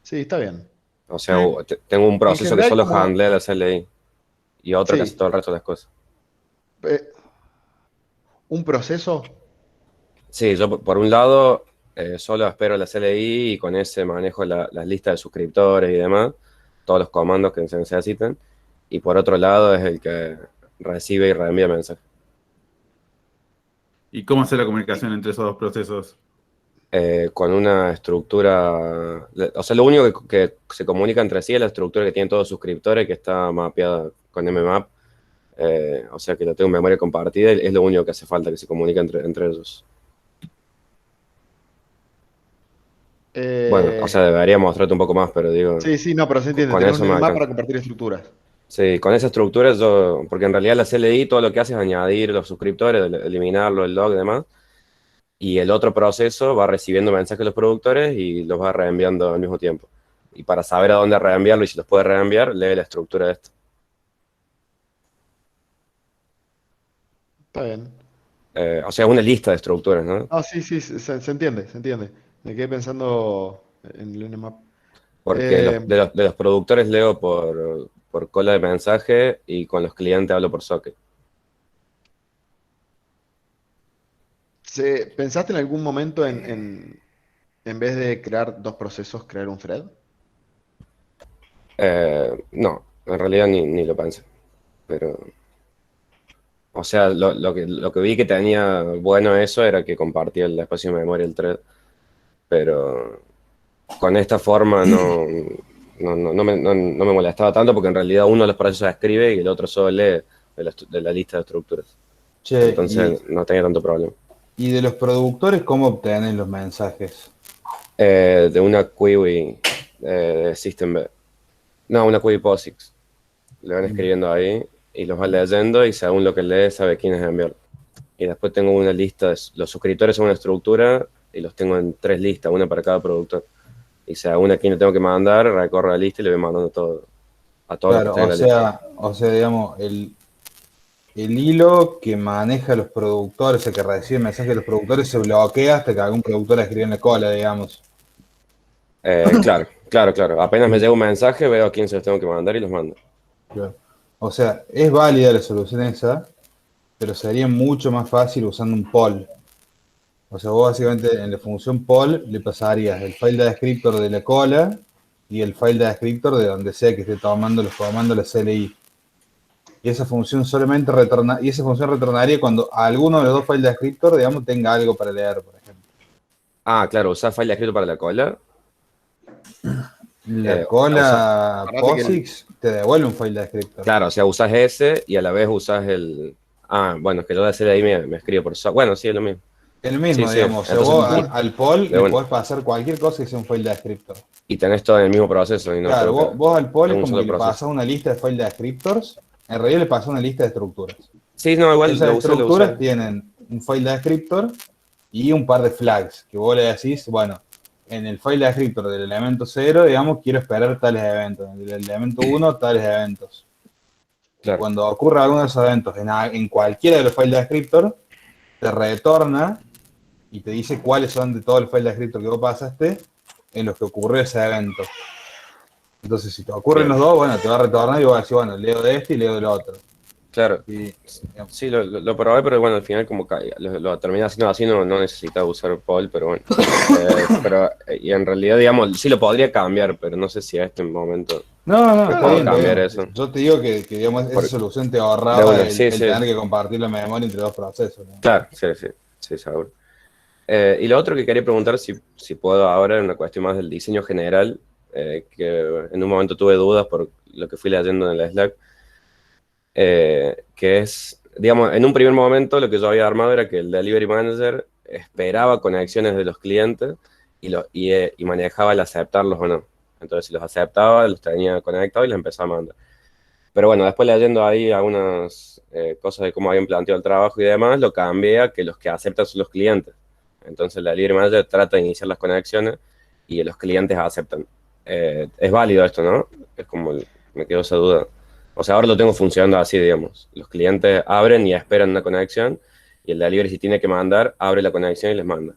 Sí, está bien. O sea, Sí. tengo un En proceso que general, solo como, handlea la CLI y otro que hace sí, todo el resto de las cosas. eh, un proceso. Sí, yo por un lado solo espero la CLI y con ese manejo las listas de suscriptores y demás, todos los comandos que se necesiten. Y por otro lado es el que recibe y reenvía mensajes. ¿Y cómo hacer la comunicación entre esos dos procesos? Con una estructura, o sea, lo único que se comunica entre sí es la estructura que tienen todos los suscriptores que está mapeada con mmap. O sea que lo tengo en memoria compartida y es lo único que hace falta que se comunique entre ellos. Bueno, o sea, eh, debería mostrarte un poco más, pero digo, sí, sí, no, pero se entiende. con Tener eso un me MMAP alcanza. para compartir estructuras. Sí, con esa estructura yo, porque en realidad la CLI todo lo que hace es añadir los suscriptores, eliminarlo, el log y demás, y el otro proceso va recibiendo mensajes de los productores y los va reenviando al mismo tiempo. Y para saber a dónde reenviarlo y si los puede reenviar, lee la estructura de esto. Está bien. O sea, es una lista de estructuras, ¿no? Ah, sí, sí, se entiende, se entiende. Me quedé pensando en el NMAP. Porque de los productores leo por cola de mensaje y con los clientes hablo por socket. ¿Pensaste en algún momento en vez de crear dos procesos, crear un thread? No, en realidad ni lo pensé. Pero, o sea, lo que vi que tenía bueno eso era que compartía el espacio de memoria, el thread. Pero con esta forma no me molestaba tanto porque en realidad uno de los procesos escribe y el otro solo lee de la lista de estructuras. Che, Entonces no tenía tanto problema. y de los productores, ¿cómo obtienen los mensajes? De una Kiwi de System B. No, una Kiwi POSIX. Le van Mm. escribiendo ahí y los va leyendo y según lo que lee sabe quién es enviar. Y después tengo una lista, los suscriptores son una estructura y los tengo en tres listas, una para cada productor. Y según a quién le tengo que mandar, recorro la lista y le voy mandando todo, a todos los que Claro, están en la lista. digamos, el hilo que maneja los productores, el que recibe mensajes de los productores, se bloquea hasta que algún productor escribe en la cola, digamos. Claro, claro, claro. Apenas me llega un mensaje, veo a quién se los tengo que mandar y los mando. Claro. O sea, es válida la solución esa, pero sería mucho más fácil usando un poll. O sea, vos básicamente en la función poll le pasarías el file de descriptor de la cola y el file de descriptor de donde sea que esté tomando los comandos la CLI. Y esa función y esa función retornaría cuando alguno de los dos files de descriptor, digamos, tenga algo para leer, por ejemplo. Ah, claro, usar file de escrito para la cola. La O sea, cola Acordate que POSIX te devuelve un file de descriptor. claro, o sea, usas ese y a la vez usas el. Ah, bueno, es que yo de hacer ahí me escribo por so. Bueno, sí, es lo mismo. El Sí, mismo, sí. digamos. O sea, Entonces, vos al poll de le bueno. podés pasar cualquier cosa que sea un file de descriptor. Y tenés todo en el mismo proceso y no Claro, tengo que. vos al poll Es es un como solo que le proceso. pasas una lista de file descriptors. En realidad le pasas una lista de estructuras. Sí, no, igual Esas lo usé. estructuras tienen un file descriptor y un par de flags que vos le decís, bueno, en el file descriptor del elemento cero, digamos, quiero esperar tales eventos. En el elemento uno tales eventos. Y Claro, cuando ocurra alguno de esos eventos en cualquiera de los files descriptor, te retorna y te dice cuáles son de todo el file descriptor que vos pasaste en los que ocurrió ese evento. Entonces, si te ocurren bien. los dos, bueno, te va a retornar y vas a decir, bueno, leo de este y leo del otro. Claro. Y, digamos, Sí, lo probé, pero bueno, al final como lo terminé haciendo así, no necesitaba usar Paul, pero bueno. Y en realidad, digamos, sí lo podría cambiar, pero no sé si a este momento no, no, me está puedo bien, está cambiar bien. eso. Yo te digo que digamos, esa Por- solución te de ahorraba una, sí, el sí, tener que compartir la memoria entre dos procesos, ¿no? claro, sí, sí, sí, seguro. Y lo otro que quería preguntar, si puedo ahora, en una cuestión más del diseño general, que en un momento tuve dudas por lo que fui leyendo en el Slack, que es, digamos, en un primer momento lo que yo había armado era que el Delivery Manager esperaba conexiones de los clientes y manejaba el aceptarlos o no. Entonces, si los aceptaba, los tenía conectados y los empezaba a mandar. Pero bueno, después leyendo ahí algunas cosas de cómo habían planteado el trabajo y demás, lo cambié a que los que aceptan son los clientes. Entonces, el Delivery Manager trata de iniciar las conexiones y los clientes aceptan. Es válido esto, ¿no? Es como, me quedó esa duda. O sea, ahora lo tengo funcionando así, digamos. Los clientes abren y esperan una conexión y el delivery si tiene que mandar, abre la conexión y les manda.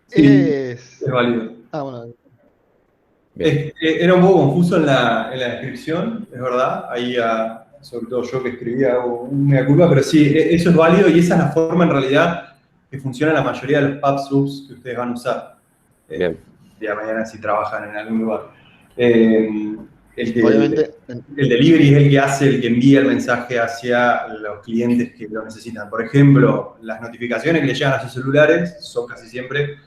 Sí, es. es válido. Ah, bueno. Bien. Era un poco confuso en la descripción, es verdad. Ahí, sobre todo yo que escribía, un mea culpa, pero sí, eso es válido y esa es la forma en realidad que funciona la mayoría de los PubSubs que ustedes van a usar. Bien. Día de mañana si trabajan en algún lugar. El, Obviamente, el delivery es el que hace, el que envía el mensaje hacia los clientes que lo necesitan. Por ejemplo, las notificaciones que le llegan a sus celulares son casi siempre,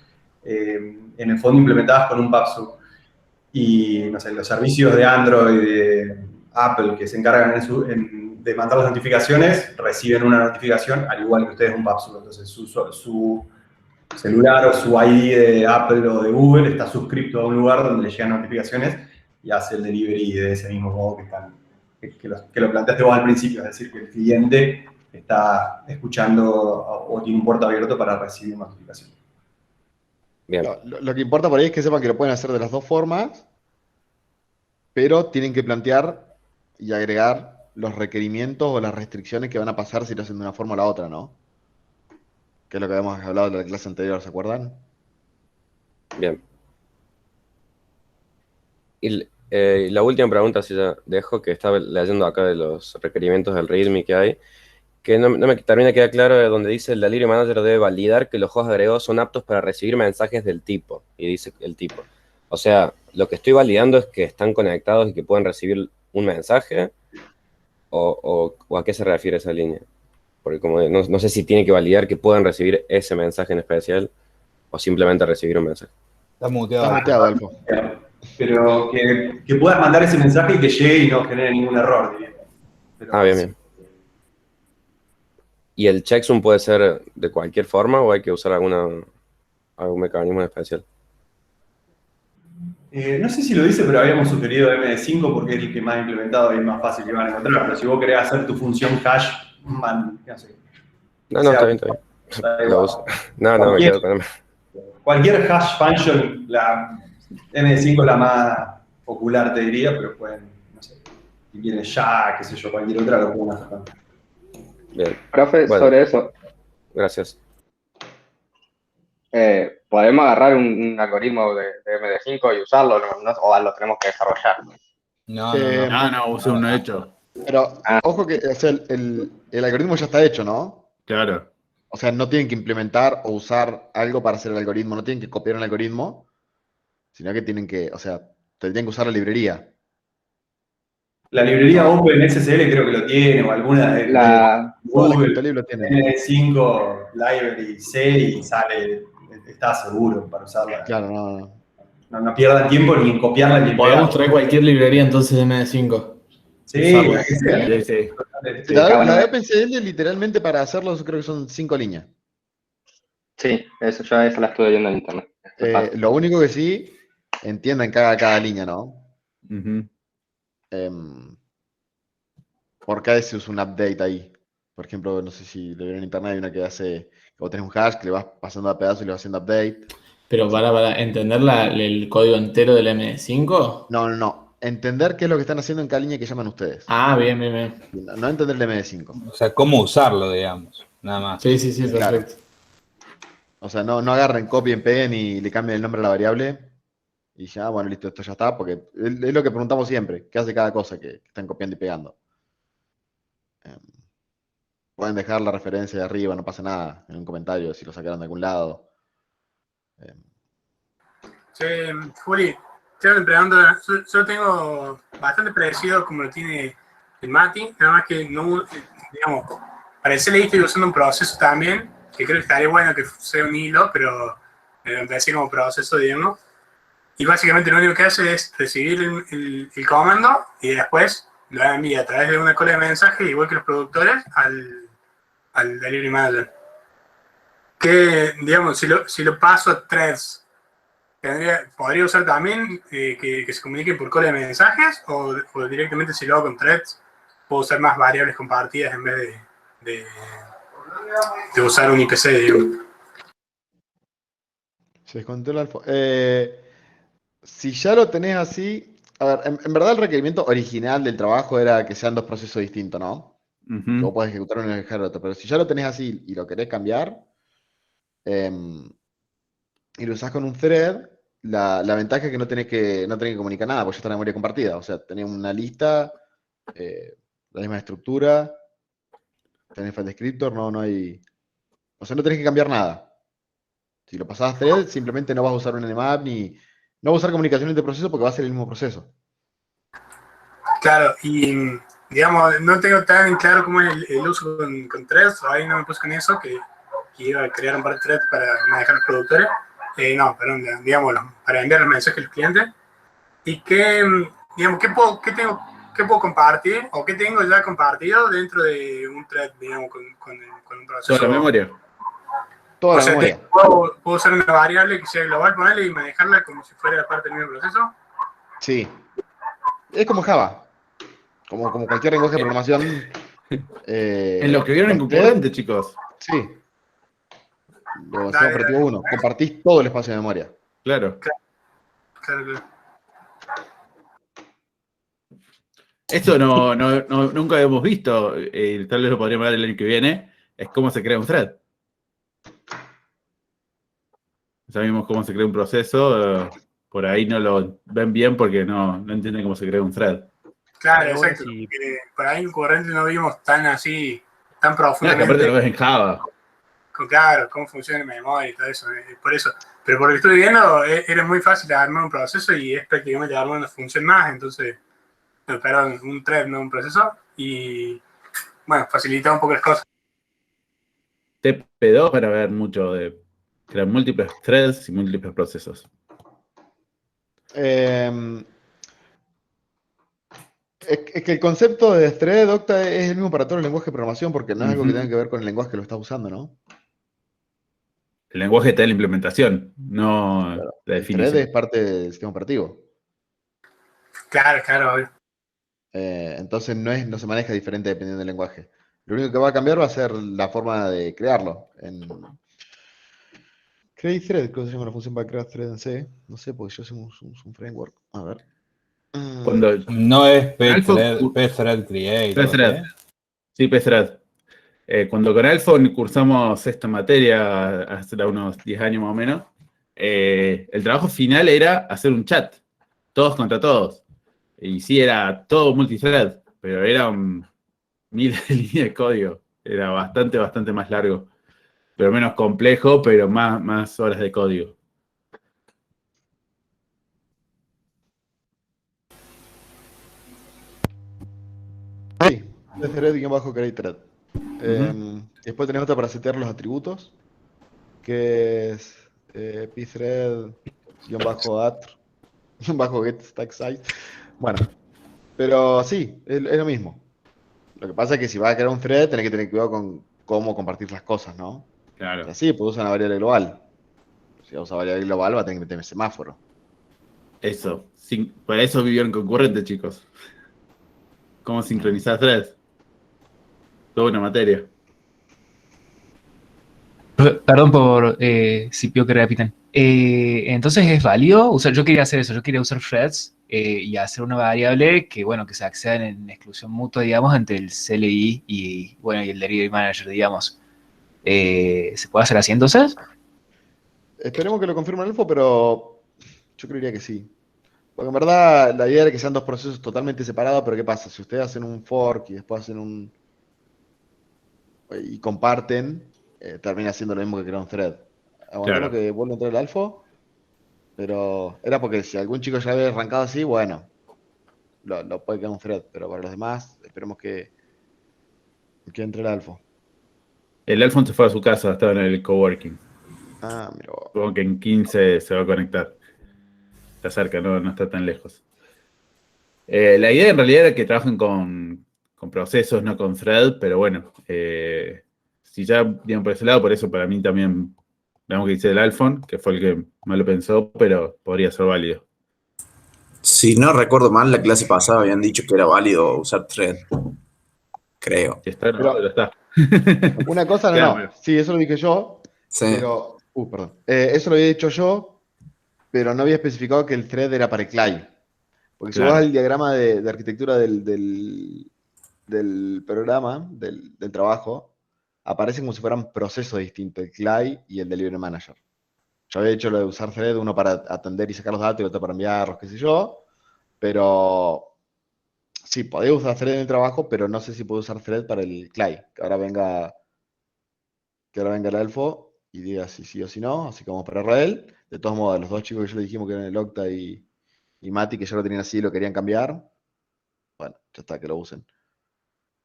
en el fondo, implementadas con un PubSub. Y, no sé, los servicios de Android, de Apple, que se encargan de mandar las notificaciones, reciben una notificación, al igual que ustedes un PubSub. Entonces, su celular o su ID de Apple o de Google está suscrito a un lugar donde le llegan notificaciones y hace el delivery de ese mismo modo que lo planteaste vos al principio, es decir, que el cliente está escuchando o tiene un puerto abierto para recibir notificaciones. Bien. lo que importa por ahí es que sepan que lo pueden hacer de las dos formas, pero tienen que plantear y agregar los requerimientos o las restricciones que van a pasar si lo hacen de una forma o la otra, ¿no? Que es lo que habíamos hablado en la clase anterior, ¿se acuerdan? Bien. Y la última pregunta, si ya dejo, que estaba leyendo acá de los requerimientos del README que hay, que no me termina de quedar claro, donde dice el Delivery Manager debe validar que los juegos agregados son aptos para recibir mensajes del tipo, y dice el tipo. O sea, lo que estoy validando es que están conectados y que pueden recibir un mensaje, o a qué se refiere esa línea. Porque como no sé si tiene que validar que puedan recibir ese mensaje en especial, o simplemente recibir un mensaje. Está muteado. Estás muteado, Alfo. Pero que puedas mandar ese mensaje y que llegue y no genere ningún error, diría. Pero, Bien, bien. ¿Y el checksum puede ser de cualquier forma o hay que usar algún mecanismo especial? No sé si lo dice, pero habíamos sugerido MD5 porque es el que más implementado y es más fácil que van a encontrar. Pero si vos querés hacer tu función hash, no sé. No, está bien. Da Lo igual. uso. No, me quedo con... Cualquier hash function, la MD5 es la más popular, te diría, pero pueden, no sé, si quieren ya, qué sé yo, cualquier otra lo pueden hacer también. Bien, Profe, bueno, sobre eso, gracias. ¿podemos agarrar un algoritmo de MD5 y usarlo, o lo tenemos que desarrollar? No. No, uso uno hecho. Pero, Ah. ojo que o sea, el algoritmo ya está hecho, ¿no? Claro. O sea, no tienen que implementar o usar algo para hacer el algoritmo, no tienen que copiar un algoritmo, sino que tienen que, o sea, tendrían que usar la librería. La librería OpenSSL creo que lo tiene, o alguna de Todas las Google, criptolib lo tienen. MD5, Library C y sale, está seguro para usarla. Claro, no. No pierdan tiempo ni en copiarla ni en Podemos pegarla. traer cualquier librería entonces de MD5. Sí, usarla. la que sea. Sí, sí. Sí. La de OpenCL literalmente para hacerlo yo creo que son 5 líneas. Sí, esa la estuve viendo en internet. Lo único que sí, entiendan cada línea, ¿no? Ujú. Porque a veces usa un update ahí. Por ejemplo, no sé si lo vieron en internet, hay una que hace, que vos tenés un hash que le vas pasando a pedazos y le vas haciendo update. Pero para entender el código entero del MD5. No. Entender qué es lo que están haciendo en cada línea que llaman ustedes. Bien. No entender el MD5. O sea, cómo usarlo, digamos. Nada más. Sí, Claro. perfecto. O sea, no agarren, copien, peguen y le cambien el nombre a la variable. Y ya, bueno, listo, esto ya está, porque es lo que preguntamos siempre. ¿Qué hace cada cosa que están copiando y pegando? Pueden dejar la referencia de arriba, no pasa nada, en un comentario, si lo sacaron de algún lado. Che, Juli, te hago una pregunta. Yo tengo bastante parecido como lo tiene el Mati, nada más que no, digamos, para el CLI estoy usando un proceso también, que creo que estaría bueno que sea un hilo, pero lo empecé como proceso, digamos. Y básicamente lo único que hace es recibir el comando y después lo envía a través de una cola de mensaje, igual que los productores, al Delivery Manager. Que, digamos, si lo paso a threads, ¿podría usar también que se comuniquen por cola de mensajes? O directamente si lo hago con threads, puedo usar más variables compartidas en vez de usar un IPC, digamos? Se descontrola si ya lo tenés así. A ver, en verdad el requerimiento original del trabajo era que sean dos procesos distintos, ¿no? Que vos podés ejecutar uno y ejecutar otro. Pero si ya lo tenés así y lo querés cambiar, y lo usás con un thread, La ventaja es que no tenés que comunicar nada, porque ya está en memoria compartida. O sea, tenés una lista, la misma estructura, tenés file descriptor, no hay. O sea, no tenés que cambiar nada. Si lo pasás a thread, simplemente no vas a usar un nmap ni. No vas a usar comunicación entre procesos porque va a ser el mismo proceso. Claro, y digamos, no tengo tan claro cómo es el uso con threads, ahí no me puse con eso, que iba a crear un par de threads para manejar los productores. No, perdón, digamos, para enviar los mensajes a los clientes. Y digamos, qué puedo compartir o qué tengo ya compartido dentro de un thread, digamos, con un proceso. Toda la memoria. Toda O la sea, memoria. puedo usar una variable que sea global, ponerle y manejarla como si fuera parte del mismo proceso. Sí. Es como Java. Como cualquier lenguaje de programación. En lo que vieron en los threads, concurrente, chicos. sí. Lo sistema Dale, operativo 1. Compartís todo el espacio de memoria. Claro. Claro. Esto nunca habíamos visto, tal vez lo podríamos ver el año que viene, es cómo se crea un thread. Sabemos cómo se crea un proceso, por ahí no lo ven bien porque no entienden cómo se crea un thread. Claro, Pero bueno, exacto. sí. Porque por ahí en corriente no vimos tan así, tan Claro, que aparte profundamente, lo ves en Java. claro, cómo funciona la memoria y todo eso. Por eso. Pero por lo que estoy viendo, era muy fácil armar un proceso y es prácticamente armar una función más. Entonces, perdón, un thread, no un proceso. Y bueno, facilita un poco las cosas. TP2 para ver mucho de crear múltiples threads y múltiples procesos. Es que el concepto de thread Octa es el mismo para todos los lenguajes de programación porque no es algo que Ujú. tenga que ver con el lenguaje que lo estás usando, ¿no? El lenguaje está en la implementación, no Claro. la El thread definición. es parte del sistema operativo. Claro, obvio. Entonces no se maneja diferente dependiendo del lenguaje. Lo único que va a cambiar va a ser la forma de crearlo. Create thread, ¿cómo se llama la función para crear thread en C? No sé, porque yo soy un framework. A ver. Cuando No es Alpha- pthread create. pthread. Sí, pthread. Cuando con Alphon cursamos esta materia hace unos 10 años más o menos, el trabajo final era hacer un chat, todos contra todos. Y sí, era todo multithread, pero eran miles de líneas de código. Era bastante más largo. Pero menos complejo, pero más horas de código. Sí, thread-create thread. Después tenés otra para setear los atributos, que es pthread-at-get stack size. Bueno, pero sí, es lo mismo. Lo que pasa es que si vas a crear un thread, tenés que tener cuidado con cómo compartir las cosas, ¿no? O Claro. sea, sí, puedes usar una variable global. Si vas a usar variable global, va a tener que meter semáforo. Eso. Para eso vivieron concurrente, chicos. ¿Cómo sincronizar threads? Toda una materia. Perdón por si pido que repitan. Entonces es válido usar, yo quería hacer eso, yo quería usar threads y hacer una variable que, bueno, que se acceda en exclusión mutua, digamos, entre el CLI y, bueno, y el Delivery Manager, digamos. ¿Se puede hacer así entonces? Esperemos que lo confirme el Elfo, pero yo creería que sí. Porque en verdad la idea era que sean dos procesos totalmente separados, pero ¿qué pasa? Si ustedes hacen un fork y después hacen y comparten, termina siendo lo mismo que crear un thread. Aguantemos Claro. que vuelva a entrar el Alfo, pero era porque si algún chico ya había arrancado así, bueno, lo puede crear un thread, pero para los demás, esperemos que entre el Alfo. El Alphon se fue a su casa, estaba en el coworking. Ah, mira. Supongo que en 15 se va a conectar. Está cerca, no está tan lejos. La idea en realidad era que trabajen con procesos, no con thread, pero bueno, si ya dieron por ese lado, por eso para mí también, veamos que dice el Alphon, que fue el que más lo pensó, pero podría ser válido. Si no recuerdo mal, la clase pasada habían dicho que era válido usar thread. Creo. Si está grabado, lo está. Una cosa, no. Sí, eso lo dije yo, Sí. pero... perdón. Eso lo había dicho yo, pero no había especificado que el thread era para el client. Porque si Claro. vos vas al diagrama de arquitectura del programa, del trabajo, aparecen como si fueran procesos distintos, el CLI y el Delivery Manager. Yo había hecho lo de usar thread, uno para atender y sacar los datos y otro para enviarlos, qué sé yo. Pero sí, podía usar thread en el trabajo, pero no sé si puedo usar thread para el CLI. Que ahora venga el elfo y diga si sí o si no, así como para Rael. De todos modos, los dos chicos que yo le dijimos que eran el Octa y Mati, que ya lo tenían así y lo querían cambiar. Bueno, ya está, que lo usen.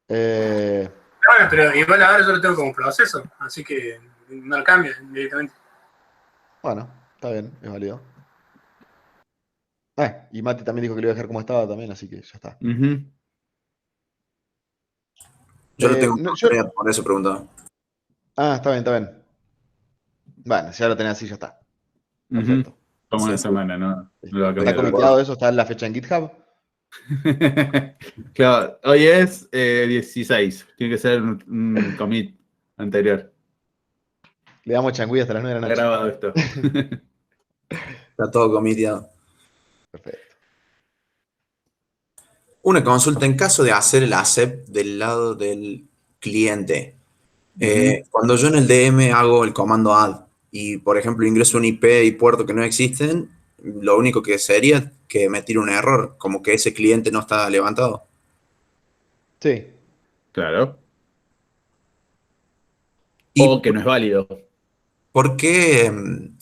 Bueno, pero igual ahora yo lo tengo como proceso, así que no lo cambio directamente. Bueno, está bien, es válido. Y Mati también dijo que lo iba a dejar como estaba también, así que ya está. Ujú. Yo lo tengo No, por eso preguntaba. está bien, está bien. Bueno, si ya lo tenés así, ya está. Perfecto. Ujú. Como una Sí. semana, ¿no? No lo va a ¿Está cambiar. comiteado eso? ¿Está en la fecha en GitHub? Claro, hoy es 16. Tiene que ser un commit anterior. Le damos changüí hasta las 9 de la Está noche. grabado esto. Está todo comiteado. Perfecto. Una consulta, en caso de hacer el accept del lado del cliente, cuando yo en el DM hago el comando add y, por ejemplo, ingreso un IP y puerto que no existen, lo único que sería que me tire un error, como que ese cliente no está levantado. Sí. Claro. ¿Y O que no es válido. por qué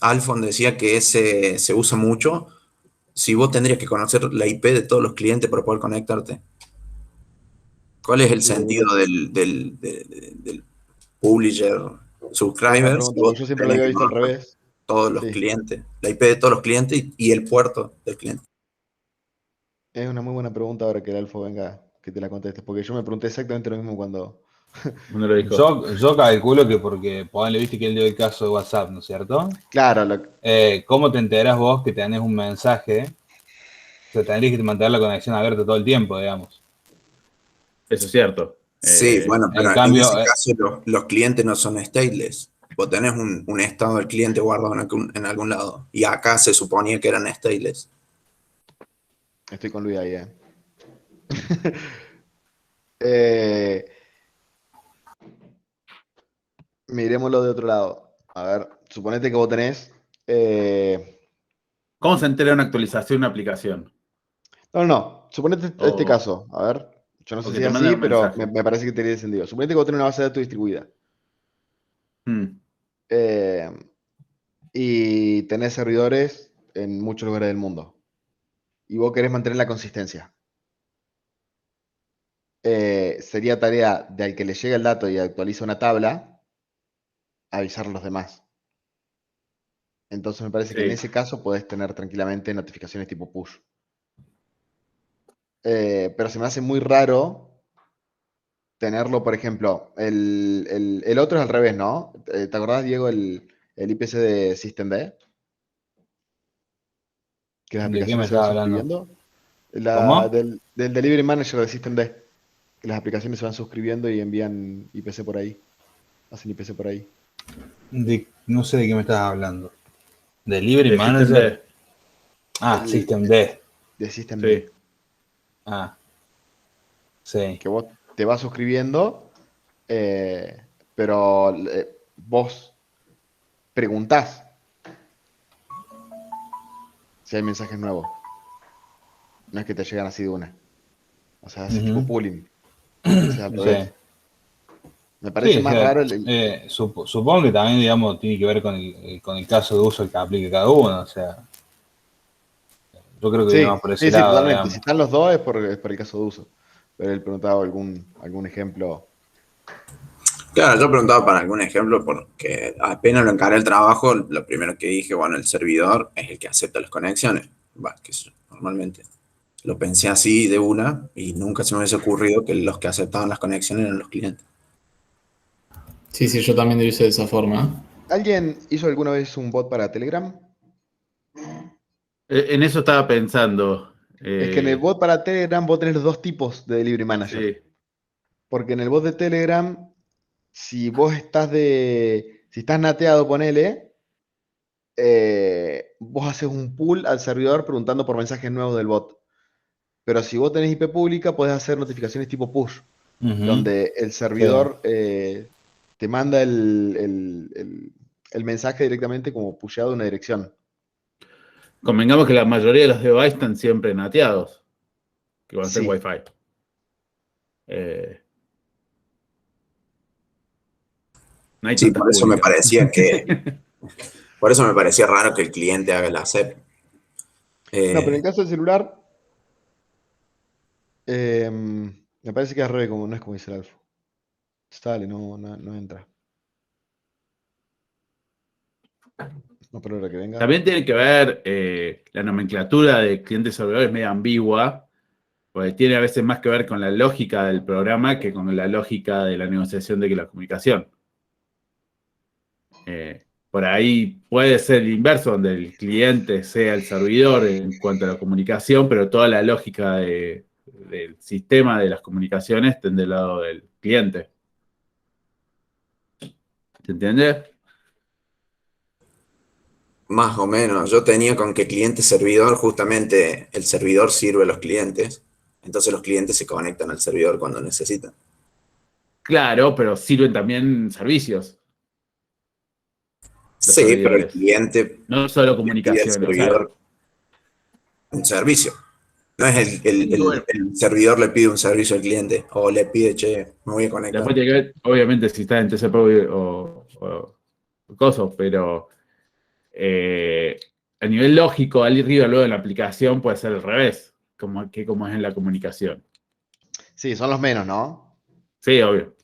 Alfon decía que ese se usa mucho si vos tendrías que conocer la IP de todos los clientes para poder conectarte? ¿Cuál es el Sí, sentido del publisher es buena subscriber si pregunta, vos porque yo siempre lo tenés había que visto al conocer revés. todos los Sí, clientes, la IP de todos los clientes y el puerto del cliente? es una muy buena pregunta ahora que el Alfo venga, que te la contestes, porque yo me pregunté exactamente lo mismo cuando... Uno lo dijo. Yo calculo que porque, ponle, viste que él dio el caso de WhatsApp, ¿no es cierto? Claro, ¿Cómo te enterás vos que tenés un mensaje? O sea, tendrías que mantener la conexión abierta todo el tiempo, digamos. Eso es cierto. Sí, bueno, pero En en cambio, ese caso los clientes no son stateless. Vos tenés un estado del cliente guardado en algún lado. Y acá se suponía que eran stateless. estoy con Luis ahí, Eh, miremoslo de otro lado. A ver, suponete que vos tenés... ¿Cómo se entera una actualización de una aplicación? No. Suponete este O, caso. A ver, yo no o sé que si es te mandan así, un pero mensaje. me parece que tiene sentido. Suponete que vos tenés una base de datos distribuida. Mm, eh, y tenés servidores en muchos lugares del mundo. Y vos querés mantener la consistencia. Sería tarea de al que le llega el dato y actualiza una tabla, avisar a los demás. Entonces me parece que en sí, ese caso podés tener tranquilamente notificaciones tipo push. Pero se me hace muy raro tenerlo, por ejemplo, el otro es al revés, ¿no? ¿Te acordás, Diego, el IPC de SystemD? Que las ¿de qué me aplicaciones se estás van hablando? suscribiendo. ¿Cómo? Del Delivery Manager de SystemD. Que las aplicaciones se van suscribiendo y envían IPC por ahí. Hacen IPC por ahí. No sé de qué me estás hablando. Delivery de Manager. SystemD. El Systemd. de SystemD. Sí. Sí. Que vos te vas suscribiendo, pero vos preguntás si hay mensajes nuevos. No es que te llegan así de una. O sea, haces tipo Ujú. pooling. Ese es al revés. Sí. Me parece Sí, o más sea, raro supongo que también, digamos, tiene que ver con el caso de uso que aplique cada uno. O sea, yo creo que viene Sí, más por ese sí, lado, totalmente. Si digamos. están los dos es por el caso de uso. Pero él preguntaba algún ejemplo. Claro, yo preguntaba para algún ejemplo porque apenas lo encaré el trabajo, lo primero que dije, bueno, el servidor es el que acepta las conexiones. Va, que eso, normalmente. Lo pensé así de una y nunca se me hubiese ocurrido que los que aceptaban las conexiones eran los clientes. Sí, sí, yo también lo hice de esa forma. ¿Alguien hizo alguna vez un bot para Telegram? En eso estaba pensando. Es que en el bot para Telegram vos tenés los dos tipos de Delivery Manager. Sí, Porque en el bot de Telegram, si vos si estás nateado, ponele, vos haces un pull al servidor preguntando por mensajes nuevos del bot. Pero si vos tenés IP pública, podés hacer notificaciones tipo push, Ujú. donde el Sí. servidor te manda el mensaje directamente como pusheado a una dirección. Convengamos que la mayoría de los devices están siempre nateados, que van a ser Sí. Wi-Fi. No hay Sí, tantas por eso me públicas. parecía por eso me parecía raro que el cliente haga la ACEP. No, pero en el caso del celular, me parece que es re como, no es como dice el Alfo. Sale, no entra. No, pero ahora que venga. También tiene que ver la nomenclatura de cliente-servidor es medio ambigua, porque tiene a veces más que ver con la lógica del programa que con la lógica de la negociación de la comunicación. Por ahí puede ser el inverso, donde el cliente sea el servidor en cuanto a la comunicación, pero toda la lógica del sistema de las comunicaciones estén del lado del cliente. ¿Se entiende? Más o menos. Yo tenía con que cliente-servidor, justamente el servidor sirve a los clientes. Entonces los clientes se conectan al servidor cuando necesitan. Claro, pero sirven también servicios. Los Sí, pero el servidores. cliente No solo le pide al comunicación. O sea, servidor un servicio. No es bueno, el servidor le pide un servicio al cliente o le pide, che, me voy a conectar. después tiene que ver, obviamente, si está en TCP o cosas, pero a nivel lógico, al ir arriba luego en la aplicación puede ser al revés, como es en la comunicación. Sí, son los menos, ¿no? Sí, obvio.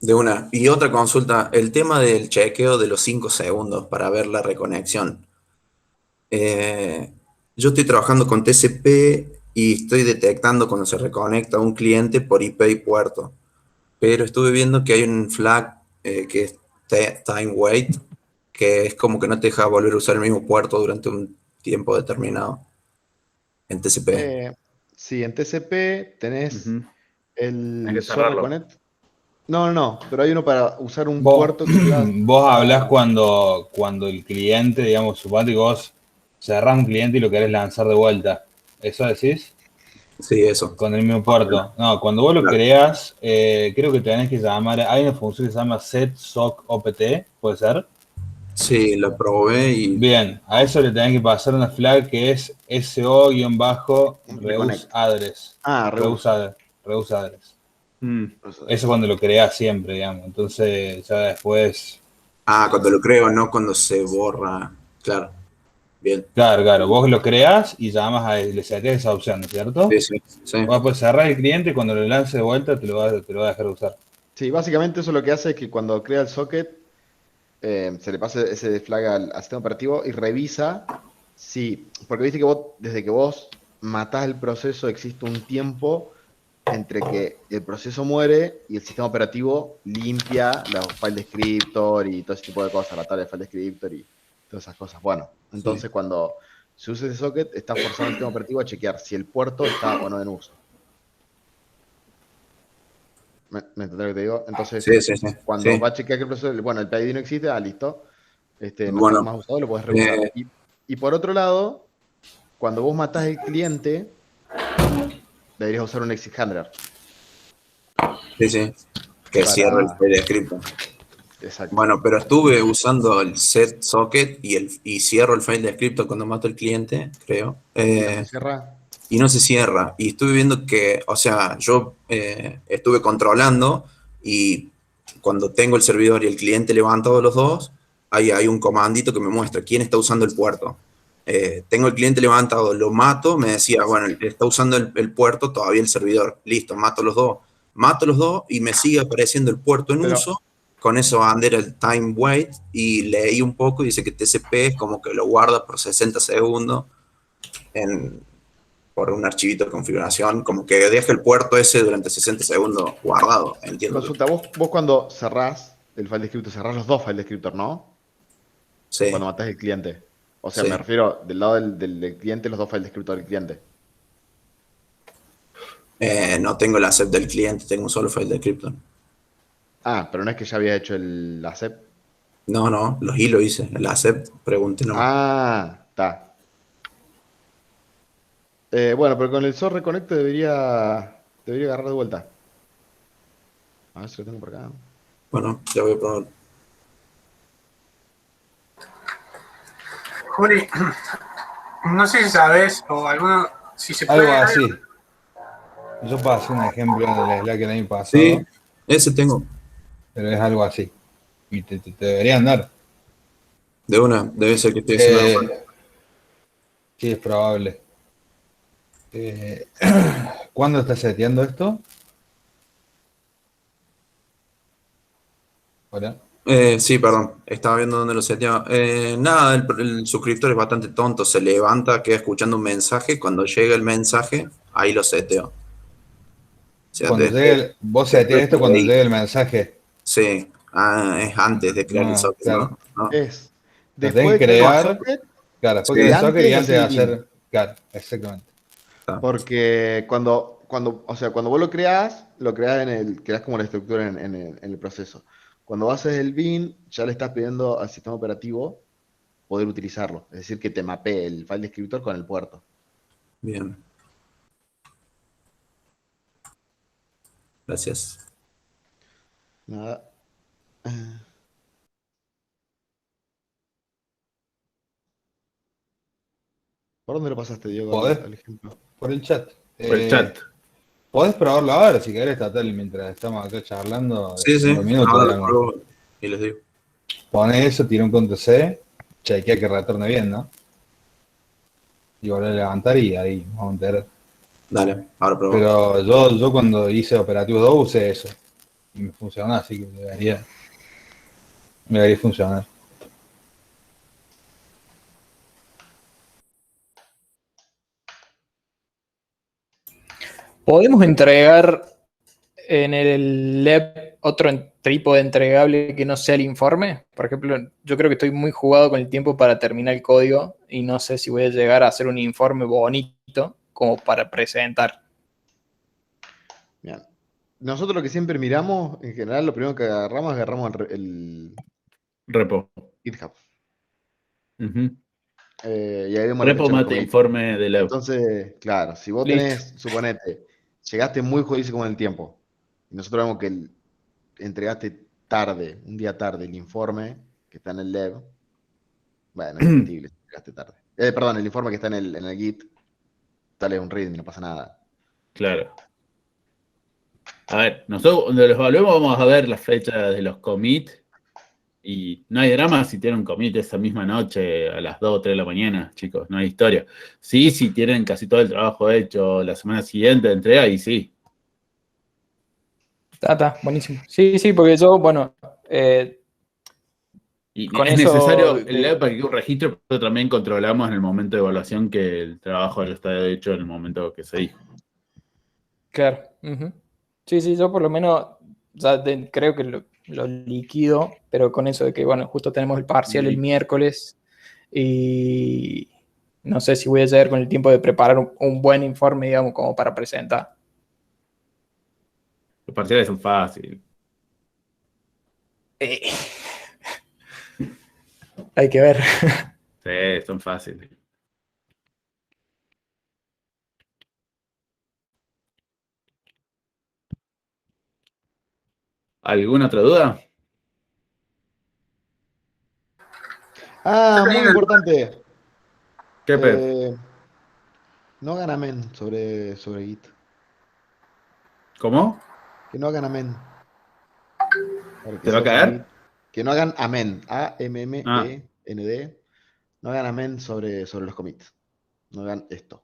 De una. Y otra consulta, el tema del chequeo de los 5 segundos para ver la reconexión. Yo estoy trabajando con TCP y estoy detectando cuando se reconecta un cliente por IP y puerto. Pero estuve viendo que hay un flag que es time wait, que es como que no te deja volver a usar el mismo puerto durante un tiempo determinado en TCP. Sí, en TCP tenés Ujú. Hay el que SOAR cerrarlo. Reconnect. No, pero hay uno para usar un Vos, puerto que pueda. vos hablás cuando el cliente, digamos, suponete que vos cerrás un cliente y lo querés lanzar de vuelta. ¿Eso decís? Sí, eso. Con el mismo puerto. No, cuando vos lo Claro. creás, creo que tenés que llamar, hay una función que se llama set sock opt, ¿puede ser? Sí, lo probé y Bien, a eso le tenés que pasar una flag que es SO-reuse Reconnect. address. Ah, Reuse address. Reuse address. Mm. Eso cuando lo creás siempre, digamos. Entonces, ya después. cuando lo creo, no cuando se borra. Claro, bien. Claro, vos lo creás y llamas le sacás esa opción, ¿no es cierto? Sí. Vos después cerrás el cliente y cuando lo lance de vuelta te lo va a dejar de usar. Sí, básicamente eso lo que hace es que cuando crea el socket, se le pasa ese flag al sistema operativo y revisa si, porque viste que vos, desde que vos matás el proceso, existe un tiempo entre que el proceso muere y el sistema operativo limpia los file descriptor y todo ese tipo de cosas, la tabla de file descriptor y todas esas cosas. Bueno, entonces cuando se usa ese socket, está forzando el sistema operativo a chequear si el puerto está o no en uso. ¿Me entendés lo que te digo? Entonces, Sí. cuando va a chequear que el proceso, bueno, el PID no existe, listo. No está Bueno, más usado, lo podés reusar. Y por otro lado, cuando vos matás el cliente, deberías usar un exit handler. sí. Que cierra el file descriptor. Exacto. Bueno, pero estuve usando el set socket y cierro el file descriptor cuando mato al cliente, creo. ¿Y no se cierra? Y no se cierra. Y estuve viendo que, o sea, yo estuve controlando y cuando tengo el servidor y el cliente levantados los dos, hay un comandito que me muestra quién está usando el puerto. Tengo el cliente levantado, lo mato, me decía, bueno, está usando el puerto, todavía el servidor. Listo, mato los dos y me sigue apareciendo el puerto en uso. Con eso bandera el time wait y leí un poco y dice que TCP es como que lo guarda por 60 segundos por un archivito de configuración, como que deja el puerto ese durante 60 segundos guardado, entiendo. Consulta, vos cuando cerrás el file descriptor, cerrás los dos file descriptor, ¿no? Sí. Cuando matás el cliente. O sea, Sí. me refiero del lado del cliente, los dos file descriptor del cliente. No tengo el accept del cliente, tengo un solo file descriptor. Ah, pero no es que ya había hecho el accept. No, los y lo hice. El accept, pregunté nomás. Ah, está. Bueno, pero con el SOAR Reconnect debería agarrar de vuelta. A ver si lo tengo por acá. Bueno, ya voy a probar. Juli, no sé si sabes o alguno, si se Algo puede. así. Yo pasé un ejemplo en el Slack el año pasado, Sí, ese tengo. pero es algo así. Y te deberían dar. De una, debe ser que estoy haciendo algo mal. Sí, es probable. ¿Cuándo estás seteando esto? Hola. Sí, perdón, estaba viendo dónde lo seteaba. Nada, el suscriptor es bastante tonto, se levanta, queda escuchando un mensaje, cuando llega el mensaje, ahí lo seteo. O sea, Cuando llegue vos seteas esto cuando llegue el mensaje. Sí, es antes de crear el No, socket, claro. ¿no? Es Lo después tenés de que crear el crear, socket claro, después Sí. que y el socket y antes de el bin. hacer. Claro, exactamente. Porque o sea, cuando vos lo creás creás como la estructura en el proceso. Cuando haces el bin, ya le estás pidiendo al sistema operativo poder utilizarlo. Es decir, que te mapee el file descriptor con el puerto. Bien. Gracias. Nada. ¿Por dónde lo pasaste, Diego, ¿Podés? al ejemplo? Por el chat. Por el chat. Podés probarlo ahora si querés, total, mientras estamos acá charlando de Sí, 5 sí, minutos. ahora lo digamos. pruebo y les digo. Pone eso, tira un Ctrl+C, chequea que retorne bien, ¿no? Y volver a levantar y ahí vamos a enterar. Dale, ahora pruebo. Pero yo cuando hice Operativo 2 usé eso. Y me funcionó, así que debería funcionar. ¿Podemos entregar en el LEP otro trípode entregable que no sea el informe? Por ejemplo, yo creo que estoy muy jugado con el tiempo para terminar el código y no sé si voy a llegar a hacer un informe bonito como para presentar. Bien. Nosotros lo que siempre miramos, en general, lo primero que agarramos el Repo. GitHub. Ujú. Y ahí vemos la Repo fecha de los mate commits. informe de Leo. Entonces, claro, si vos Listo. tenés, suponete, llegaste muy jodido con el tiempo, y nosotros vemos que entregaste tarde, un día tarde, el informe que está en el Lev, bueno, es discutible si llegaste tarde. Perdón, el informe que está en el Git, dale un readme, no pasa nada. Claro. A ver, nosotros cuando los evaluemos vamos a ver las fechas de los commits y no hay drama si tienen un commit esa misma noche a las 2 o 3 de la mañana, chicos, no hay historia. Sí, si tienen casi todo el trabajo hecho la semana siguiente de entrega y sí. Está, buenísimo. Sí, sí, porque yo, bueno, Y con es eso necesario el lab para que quede un registro, pero también controlamos en el momento de evaluación que el trabajo lo está hecho en el momento que se dijo. Claro. Ujú. Sí, sí, yo por lo menos ya creo que lo liquido, pero con eso de que, bueno, justo tenemos el parcial el miércoles y no sé si voy a llegar con el tiempo de preparar un buen informe, digamos, como para presentar. Los parciales son fáciles. Hay que ver. Sí, son fáciles. ¿Alguna otra duda? Ah, muy importante. ¿Qué, Pep? No hagan amén sobre Git. ¿Cómo? Que no hagan amén. Para que ¿Te va a sea sobre caer? Git. Que no hagan amén. Ah, AMMEND. No hagan amén sobre los commits. No hagan esto.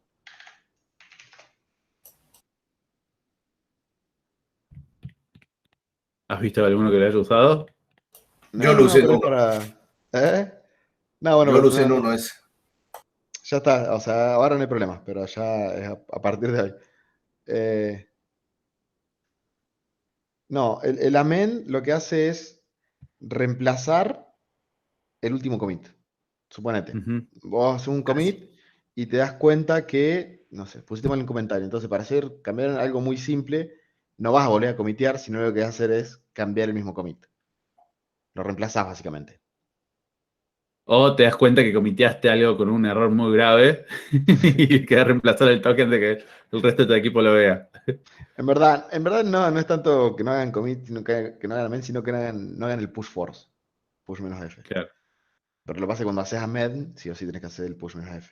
¿has visto alguno que lo haya usado? Yo lo usé en Pero es uno. para. ¿Eh? No, bueno, Yo lo pero usé en uno ese. ya está. O sea, ahora no hay problema, pero ya es a partir de hoy. No, el amén lo que hace es reemplazar el último commit. Suponete. Ujú. Vos haces un commit y te das cuenta que, no sé, pusiste mal un comentario. Entonces, para cambiar algo muy simple, no vas a volver a comitear, sino lo que vas a hacer es cambiar el mismo commit. Lo reemplazás básicamente. O te das cuenta que comiteaste algo con un error muy grave y queda reemplazar el token de que el resto de tu equipo lo vea. En verdad no es tanto que no hagan commit, sino que no hagan amend, sino que no hagan el push force. Push menos F. Claro. Pero lo que pasa es que cuando haces amend, sí o sí tenés que hacer el push menos F.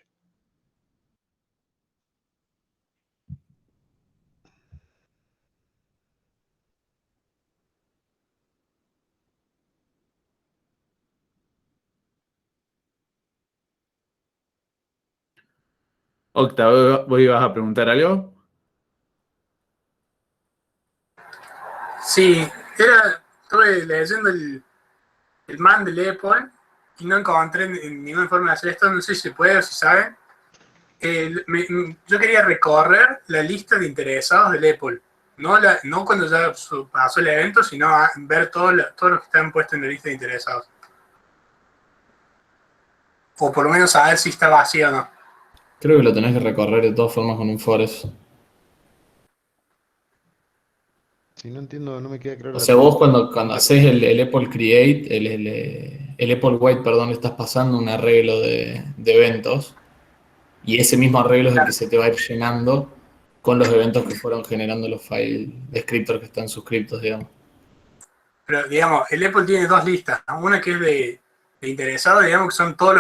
Octa, ¿vos ibas a preguntar algo? Sí, estuve leyendo el man del Apple y no encontré ninguna forma de hacer esto, no sé si se puede o si saben. Yo quería recorrer la lista de interesados del Apple, no cuando ya pasó el evento, sino ver todos los que están puestos en la lista de interesados. O por lo menos saber si está vacío o no. Creo que lo tenés que recorrer de todas formas con un forest. Si no entiendo, no me queda claro. O sea, vos cuando haces el Apple Create, el Apple White, perdón, le estás pasando un arreglo de eventos. Y ese mismo arreglo es el que se te va a ir llenando con los eventos que fueron generando los file descriptors que están suscriptos, digamos. Pero, digamos, el Apple tiene dos listas. Una que es de interesados, digamos, que son todos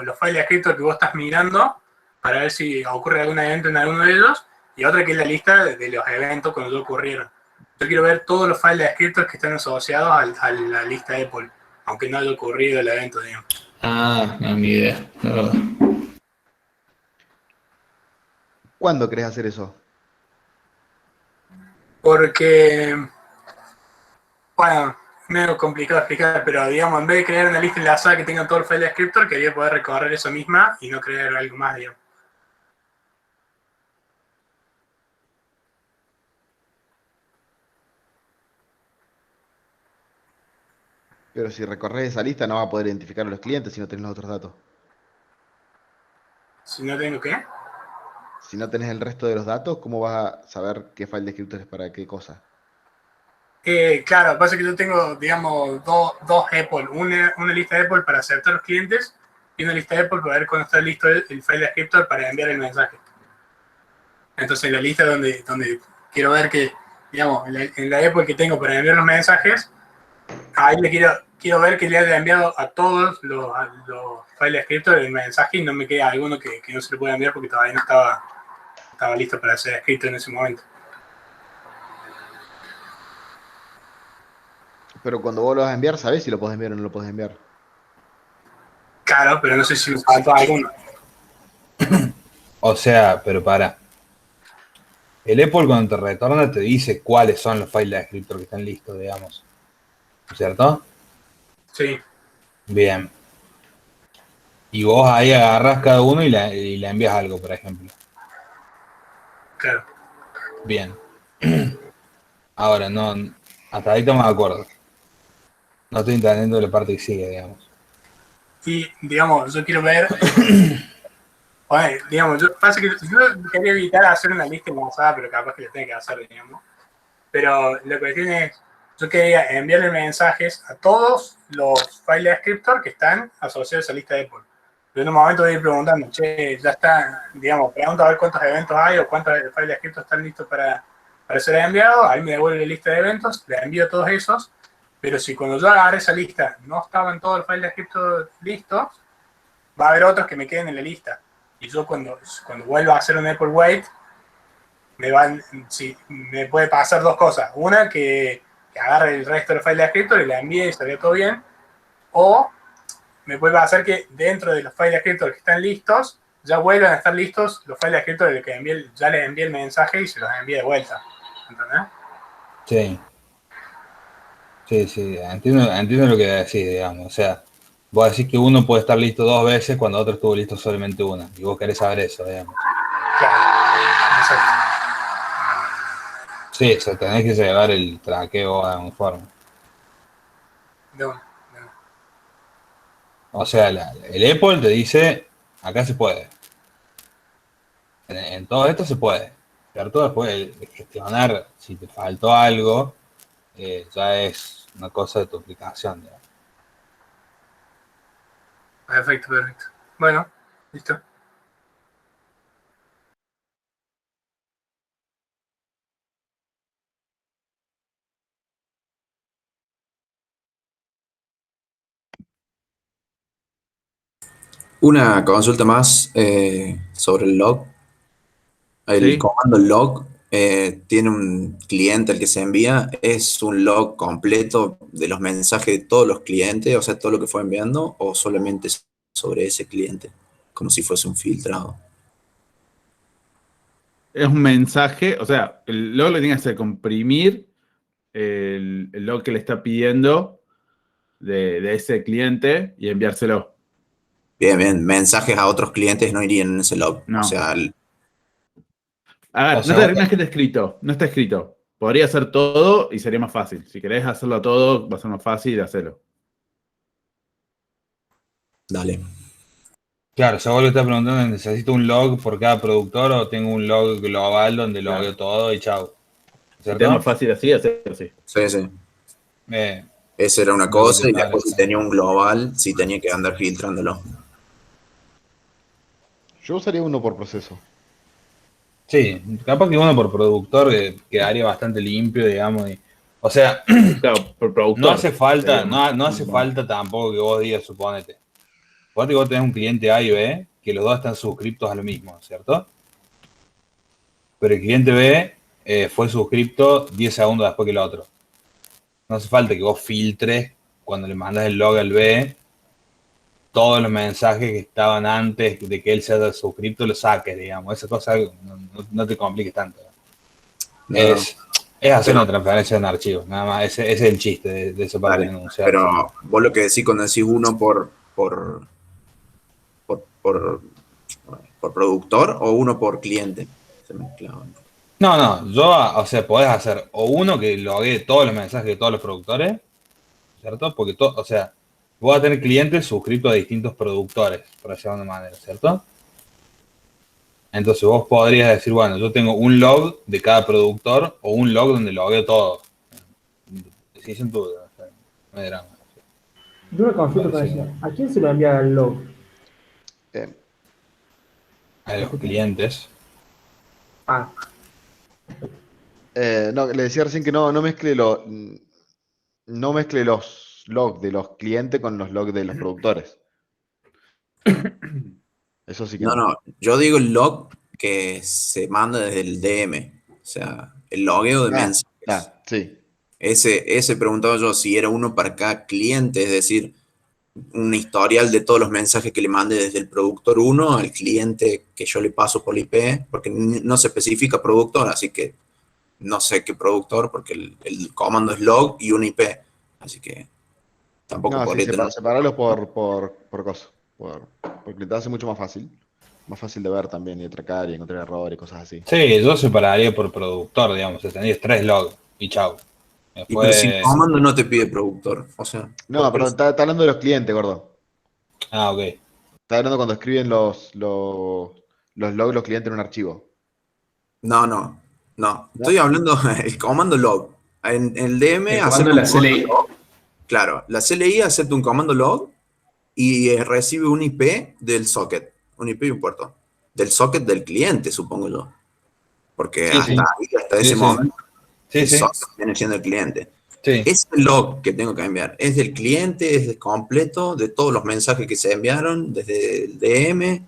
los files descriptors que vos estás mirando para ver si ocurre algún evento en alguno de ellos. Y otra que es la lista de los eventos cuando ya ocurrieron. Yo quiero ver todos los files descriptors que están asociados a la lista de Apple, aunque no haya ocurrido el evento, digamos. Ah, no, ni idea, la verdad. ¿Cuándo querés hacer eso? Porque, bueno, medio complicado de explicar, pero digamos, en vez de crear una lista enlazada que tenga todo el file descriptor, quería poder recorrer eso misma y no crear algo más, digamos. Pero si recorres esa lista no vas a poder identificar a los clientes si no tenés los otros datos. Si no tengo qué. Si no tenés el resto de los datos, ¿cómo vas a saber qué file descriptor es para qué cosa? Claro, pasa que yo tengo, digamos, dos Apple. Una lista de Apple para aceptar los clientes y una lista de Apple para ver cuando está listo el file descriptor para enviar el mensaje. Entonces, en la lista donde quiero ver que, digamos, en la Apple que tengo para enviar los mensajes, ahí le quiero ver que le haya enviado a todos los file descriptors el mensaje y no me queda alguno que no se le pueda enviar porque todavía no estaba listo para ser escrito en ese momento. Pero cuando vos lo vas a enviar, ¿sabés si lo podés enviar o no lo podés enviar? Claro, pero no sé si me faltó alguno. O sea, pero para. El Apple cuando te retorna te dice cuáles son los files descriptors que están listos, digamos. ¿Cierto? Sí. Bien. Y vos ahí agarrás cada uno y le envías algo, por ejemplo. Claro. Bien. Ahora, no, hasta ahí estamos de acuerdo. No estoy entendiendo la parte que sigue, digamos. Y, digamos, yo quiero ver... Bueno, digamos, pasa que yo quería evitar hacer una lista enlazada, pero capaz que lo tengo que hacer, digamos. Pero la cuestión es, yo quería enviarle mensajes a todos los files descriptors que están asociados a esa lista de Apple. Yo en un momento voy a ir preguntando, che, ya está, digamos, pregunto a ver cuántos eventos hay o cuántos files descriptors están listos para ser enviados. Ahí me devuelve la lista de eventos, le envío todos esos. Pero si cuando yo agarré esa lista no estaban todos los files descriptors listos, va a haber otros que me queden en la lista. Y yo cuando vuelva a hacer un Apple Wait, me puede pasar dos cosas. Una, que agarre el resto del file descriptor y la envíe y estaría todo bien. O me puede pasar que dentro de los files descriptors que están listos, ya vuelvan a estar listos los files descriptors de que ya les envié el mensaje y se los envíe de vuelta. ¿Entendés? Sí. Sí, entiendo lo que decís, digamos. O sea, vos decís que uno puede estar listo 2 veces cuando otro estuvo listo solamente una. Y vos querés saber eso, digamos. Claro, exacto. Sí, o sea, tenés que llevar el traqueo a un forma. No. O sea, el Apple te dice, acá se puede. En todo esto se puede. ¿Cierto? Después de gestionar si te faltó algo, ya es una cosa de tu aplicación, digamos. Perfecto, perfecto. Bueno, listo. Una consulta más sobre el log. El Sí. comando log tiene un cliente al que se envía. ¿Es un log completo de los mensajes de todos los clientes? O sea, todo lo que fue enviando, o solamente sobre ese cliente, como si fuese un filtrado. Es un mensaje, o sea, el log lo tiene que hacer comprimir el log que le está pidiendo de ese cliente y enviárselo. Bien, bien. Mensajes a otros clientes no irían en ese log. No. O sea, A ver, O sea, no es que está escrito, no está escrito. Podría hacer todo y sería más fácil. Si querés hacerlo todo, va a ser más fácil de hacerlo. dale. Claro, o sea, vos le estás preguntando, ¿necesito un log por cada productor o tengo un log global donde Claro. logueo todo y chau? Si ¿Cierto? te es más fácil así, hacerlo así. Sí, sí. Eh, Esa era una lo que cosa, te y después si parece. tenía un global, sí tenía que andar filtrándolo. Yo usaría uno por proceso. Sí, capaz que uno por productor quedaría bastante limpio, digamos. O sea, Claro, por productor. no hace falta, sería no hace falta tampoco que vos digas, suponete. Suponete que vos tenés un cliente A y B, que los dos están suscriptos a lo mismo, ¿cierto? Pero el cliente B fue suscripto 10 segundos después que el otro. No hace falta que vos filtres cuando le mandas el log al B, todos los mensajes que estaban antes de que él se haya suscripto, los saques, digamos. Esa cosa no te compliques tanto. No, Es hacer pero- una transferencia de un archivo, nada más. Ese es el chiste de esa parte Vale, de enunciar. pero vos lo que decís cuando decís uno por productor o uno por cliente. Se mezclaban. No, o sea, podés hacer o uno que loguee todos los mensajes de todos los productores, ¿cierto? Porque, o sea, vos vas a tener clientes suscritos a distintos productores, por decirlo de alguna manera, ¿cierto? Entonces vos podrías decir, bueno, yo tengo un log de cada productor o un log donde logueo todo. Decisión tuya, o sea, no hay drama. Yo una consulta con eso. ¿A quién se lo envía el log? A los clientes. Ah, No, le decía recién que no mezcle no mezcle los logs de los clientes con los logs de los productores. Eso sí que no. No, yo digo el log que se manda desde el DM. O sea, el logueo de mensajes. Sí. Ese preguntaba yo si era uno para cada cliente, es decir, un historial de todos los mensajes que le mande desde el productor 1 al cliente que yo le paso por IP, porque no se especifica productor, así que no sé qué productor, porque el comando es log y un IP, así que tampoco No, sí, podría tener. separarlos por cosa. Porque te hace mucho más fácil. Más fácil de ver también y de tracar y encontrar errores y cosas así. Sí, yo separaría por productor, digamos. O sea, tendrías 3 logs y chau. Y pero si el comando no te pide productor, o sea. No, perdón, está hablando de los clientes, gordo. Ah, ok. Está hablando cuando escriben los logs los clientes en un archivo. No. Estoy hablando el comando log. En el DM El comando de la CLI. log. Claro, la CLI acepta un comando log y recibe un IP del socket. Un IP y un puerto. Del socket del cliente, supongo yo. Porque Sí, hasta sí, ese sí. momento el Sí. socket viene siendo el cliente. Sí. Ese log que tengo que enviar es del cliente, es de completo, de todos los mensajes que se enviaron, desde el DM.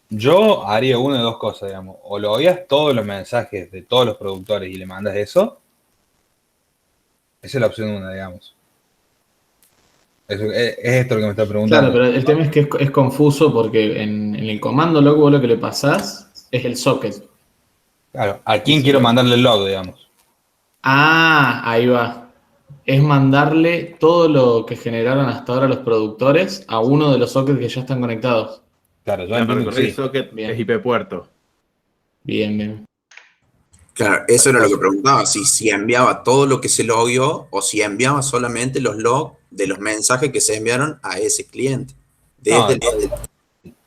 Yo haría una de dos cosas, digamos. O logueas todos los mensajes de todos los productores y le mandas eso. Esa es la opción 1, digamos. Es esto lo que me está preguntando. Claro, pero el tema es que es confuso porque en el comando log vos lo que le pasás es el socket. Claro, ¿a quién quiero mandarle el log, digamos? Ah, ahí va. Es mandarle todo lo que generaron hasta ahora los productores a uno de los sockets que ya están conectados. Claro, yo Claro, entiendo que recorrer sí. socket Bien. es IP puerto. Bien. Claro, eso era lo que preguntaba, si enviaba todo lo que se logueó o si enviaba solamente los logs de los mensajes que se enviaron a ese cliente. No, Desde el-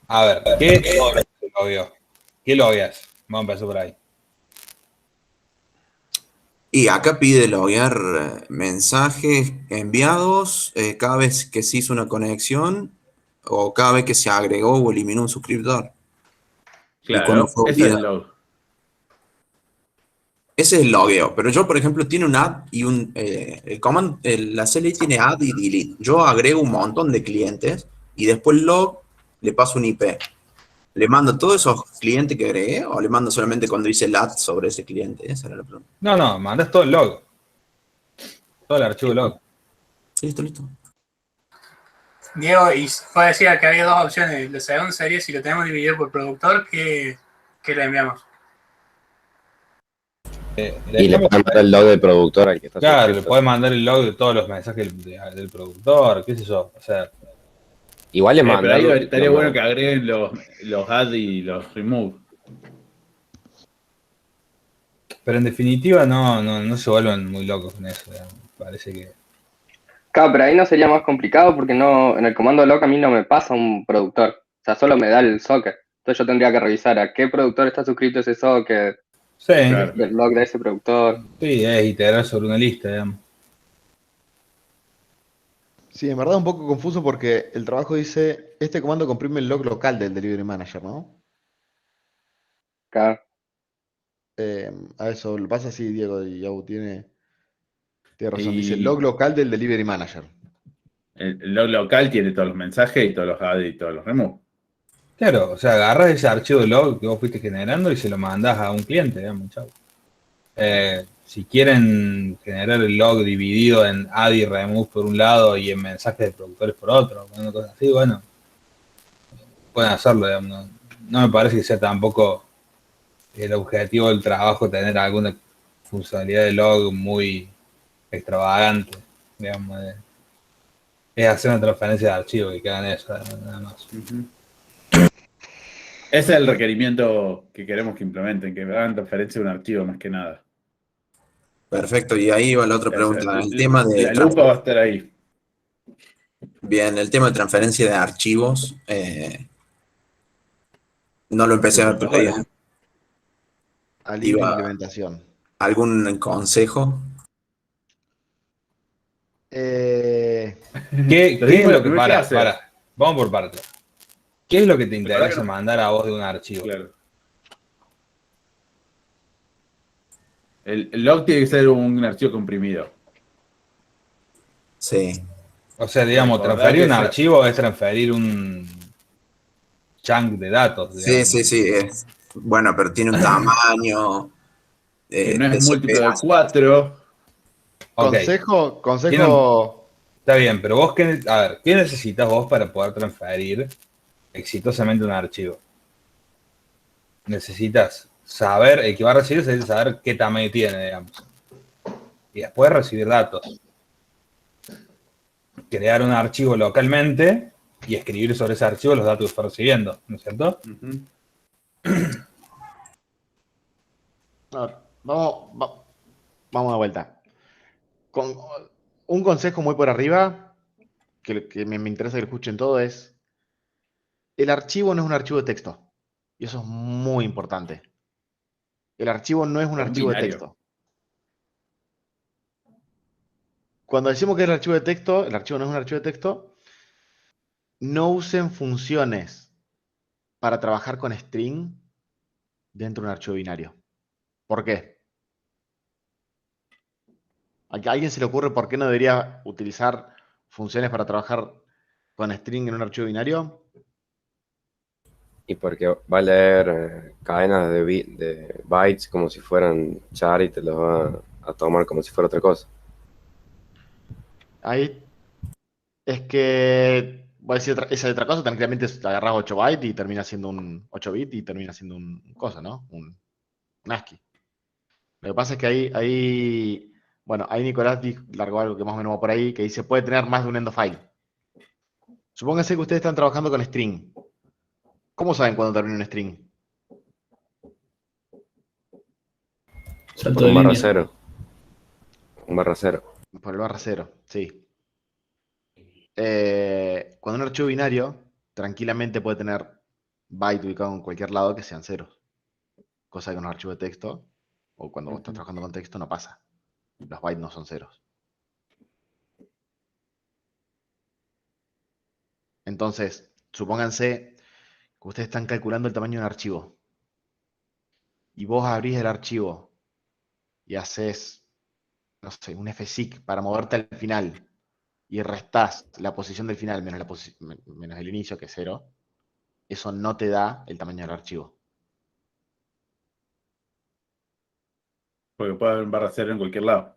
a ver, ¿qué logueó? ¿Qué logueas? Vamos a empezar por ahí. Y acá pide loguear mensajes enviados cada vez que se hizo una conexión o cada vez que se agregó o eliminó un suscriptor. Y cuando Claro, fue ese es el olvidado. log. Ese es el logueo, pero yo, por ejemplo, tiene un add y la CLI tiene add y delete. Yo agrego un montón de clientes y después log le paso un IP. ¿Le mando todos esos clientes que agregué o le mando solamente cuando hice el add sobre ese cliente? Esa era la pregunta. No, mandas todo el log. Todo el archivo log. Listo. Diego, y fue decir que había dos opciones. La segunda sería, si lo tenemos dividido por productor, ¿qué le enviamos? Y le pueden mandar el log del productor al que está Claro, suscrito. le puedes mandar el log de todos los mensajes del productor, qué sé yo. O sea, Igual le Pero ahí mandarlo. estaría bueno que agreguen los add y los remove. pero en definitiva no se vuelven muy locos con eso. Digamos. Parece que... Claro, pero ahí no sería más complicado porque no, en el comando log a mí no me pasa un productor. O sea, solo me da el socket. Entonces yo tendría que revisar a qué productor está suscrito ese socket, Sí, del log de ese productor. sí, es iterar sobre una lista, digamos. Sí, en verdad es un poco confuso porque el trabajo dice, este comando comprime el log local del Delivery Manager, ¿no? Claro. A eso lo pasa así, Diego, y Yau tiene razón. Dice Y log local del Delivery Manager. el log local tiene todos los mensajes y todos los add y todos los remove. Claro, o sea, agarras ese archivo de log que vos fuiste generando y se lo mandás a un cliente, digamos, chau. Si quieren generar el log dividido en add y remove por un lado y en mensajes de productores por otro, una cosa así, bueno, pueden hacerlo, digamos. No me parece que sea tampoco el objetivo del trabajo tener alguna funcionalidad de log muy extravagante, digamos. Es hacer una transferencia de archivo y quedan eso, nada más. Ese es el requerimiento que queremos que implementen, que hagan transferencia de un archivo más que nada. Perfecto, y ahí va la otra pregunta. El tema de La lupa va a estar ahí. Bien, el tema de transferencia de archivos, no lo empecé a ver todavía. Alivio implementación. ¿Algún consejo? ¿Qué es lo que para? Vamos por partes. ¿Qué es lo que te interesa mandar a vos de un archivo? Claro. El log tiene que ser un archivo comprimido. Sí. O sea, digamos, transferir un archivo es transferir un chunk de datos. Digamos. Sí. Bueno, pero tiene un tamaño. Que no es múltiplo de 4. Okay. Consejo. Está bien, pero vos, ¿qué necesitas vos para poder transferir exitosamente un archivo? Necesitas saber, el que va a recibir, necesitas saber qué tamaño tiene, digamos. Y después recibir datos. Crear un archivo localmente y escribir sobre ese archivo los datos que está recibiendo, ¿no es cierto? A ver, vamos de vuelta. Con un consejo muy por arriba, que me interesa que lo escuchen todo, es: el archivo no es un archivo de texto. Y eso es muy importante. El archivo no es un archivo de texto. Cuando decimos que es el archivo de texto, el archivo no es un archivo de texto, no usen funciones para trabajar con string dentro de un archivo binario. ¿Por qué? ¿A alguien se le ocurre por qué no debería utilizar funciones para trabajar con string en un archivo binario? Y porque va a leer cadenas de bytes como si fueran char y te los va a tomar como si fuera otra cosa. Ahí es que voy a decir esa otra cosa, tranquilamente agarras 8 bytes y termina siendo un 8 bit y termina siendo un cosa, ¿no? Un ASCII. Lo que pasa es que ahí Nicolás largó algo que más o menos va por ahí, que dice puede tener más de un end of file. Supónganse que ustedes están trabajando con string. ¿Cómo saben cuándo termina un string? Por un barra cero. Un barra cero. Por el barra cero, sí. Cuando un archivo binario tranquilamente puede tener byte ubicado en cualquier lado que sean ceros. Cosa que en un archivo de texto, o cuando vos estás trabajando con texto, no pasa. Los bytes no son ceros. Entonces, supónganse que ustedes están calculando el tamaño de un archivo. Y vos abrís el archivo y haces, no sé, un fseek para moverte al final. Y restás la posición del final menos el inicio, que es 0. Eso no te da el tamaño del archivo. Porque puede haber un barra cero en cualquier lado.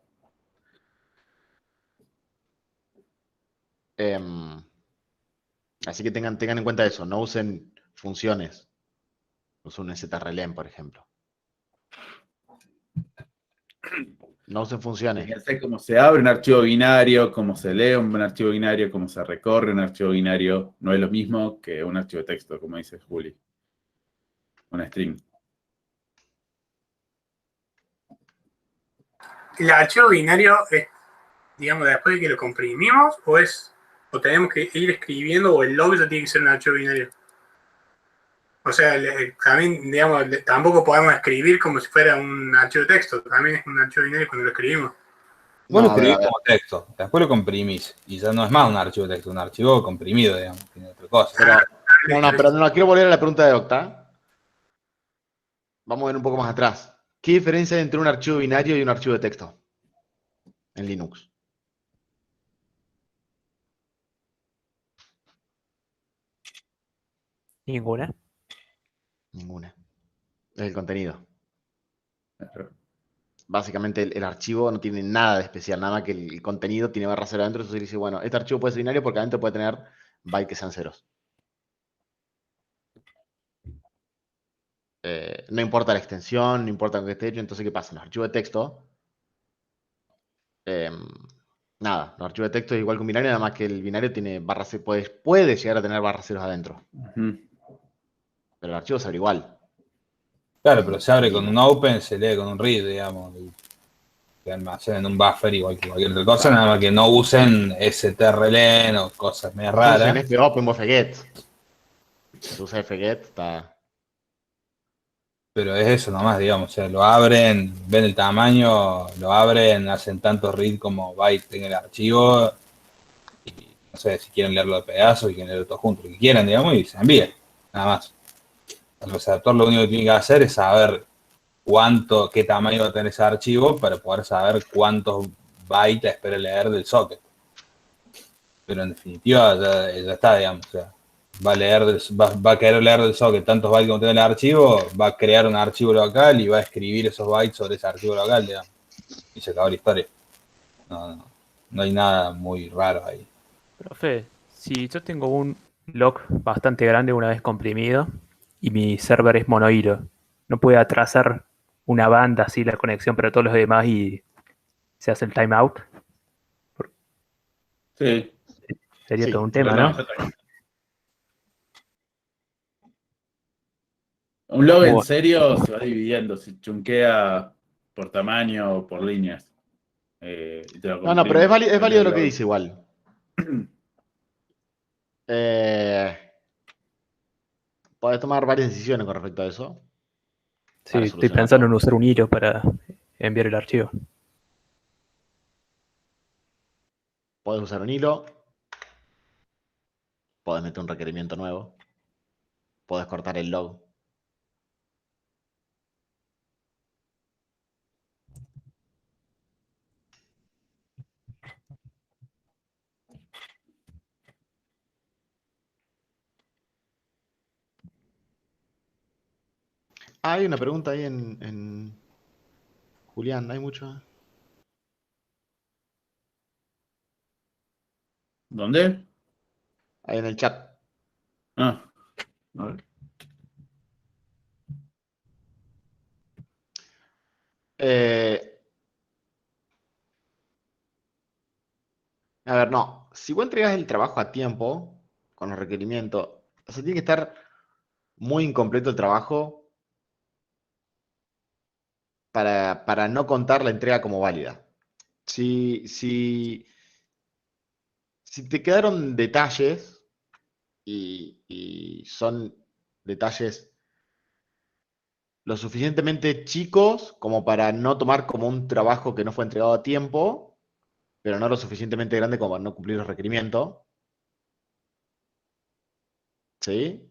Así que tengan en cuenta eso. No usen funciones. Usen un strlen, por ejemplo. No usen funciones. Fíjense cómo se abre un archivo binario, cómo se lee un archivo binario, cómo se recorre un archivo binario. No es lo mismo que un archivo de texto, como dice Juli. Un string. ¿El archivo binario es, digamos, después de que lo comprimimos o tenemos que ir escribiendo o el log ya tiene que ser un archivo binario? O sea, también, digamos, tampoco podemos escribir como si fuera un archivo de texto. También es un archivo binario cuando lo escribimos. Vos lo No, a ver, escribís como texto, después lo comprimís. Y ya no es más un archivo de texto, un archivo comprimido, digamos, tiene otra cosa. pero no, quiero volver a la pregunta de Octa. Vamos a ver un poco más atrás. ¿Qué diferencia hay entre un archivo binario y un archivo de texto en Linux? Ninguna. Ninguna. Es el contenido. Básicamente el archivo no tiene nada de especial, nada más que el contenido tiene barra cero adentro. Entonces dice, bueno, este archivo puede ser binario porque adentro puede tener bytes que sean ceros. No importa la extensión, no importa con qué esté hecho. Entonces, ¿qué pasa? En los archivos de texto, nada, los archivos de texto es igual que un binario, nada más que el binario tiene barra cero, puede llegar a tener barras ceros adentro. Pero el archivo se abre igual. Claro, pero se abre con un open, se lee con un read, digamos. Y que almacenen un buffer igual que cualquier otra cosa, nada más que no usen strlen o cosas medio raras. Usen fopen o fget. Si usa fget, está. Pero es eso nomás, digamos, o sea, lo abren, ven el tamaño, lo abren, hacen tanto read como byte en el archivo, y no sé, si quieren leerlo de pedazos, si quieren leerlo todo junto, lo que quieran, digamos, y se envían, nada más. El receptor lo único que tiene que hacer es saber qué tamaño va a tener ese archivo para poder saber cuántos bytes espera leer del socket. Pero en definitiva ya está, digamos, o sea, va a querer leer del socket tantos bytes como tenga el archivo, va a crear un archivo local y va a escribir esos bytes sobre ese archivo local, digamos. Y se acabó la historia. No hay nada muy raro ahí. Profe, si yo tengo un log bastante grande una vez comprimido y mi server es monohilo, ¿no puede atrasar una banda así la conexión para todos los demás y se hace el timeout? Sí. Sería Sí, todo un tema, ¿no? Un log en Bueno. serio se va dividiendo, se chunquea por tamaño o por líneas. No, pero es válido lo que dice igual. Podés tomar varias decisiones con respecto a eso. Sí, estoy pensando en usar un hilo para enviar el archivo. Podés usar un hilo. Podés meter un requerimiento nuevo. Podés cortar el log. Hay una pregunta ahí en Julián, ¿hay mucho? ¿Dónde? Ahí en el chat. Ah, a ver. A ver, no. Si vos entregas el trabajo a tiempo, con los requerimientos, o sea, tiene que estar muy incompleto el trabajo para no contar la entrega como válida. Si te quedaron detalles y son detalles lo suficientemente chicos como para no tomar como un trabajo que no fue entregado a tiempo, pero no lo suficientemente grande como para no cumplir los requerimientos. ¿Sí?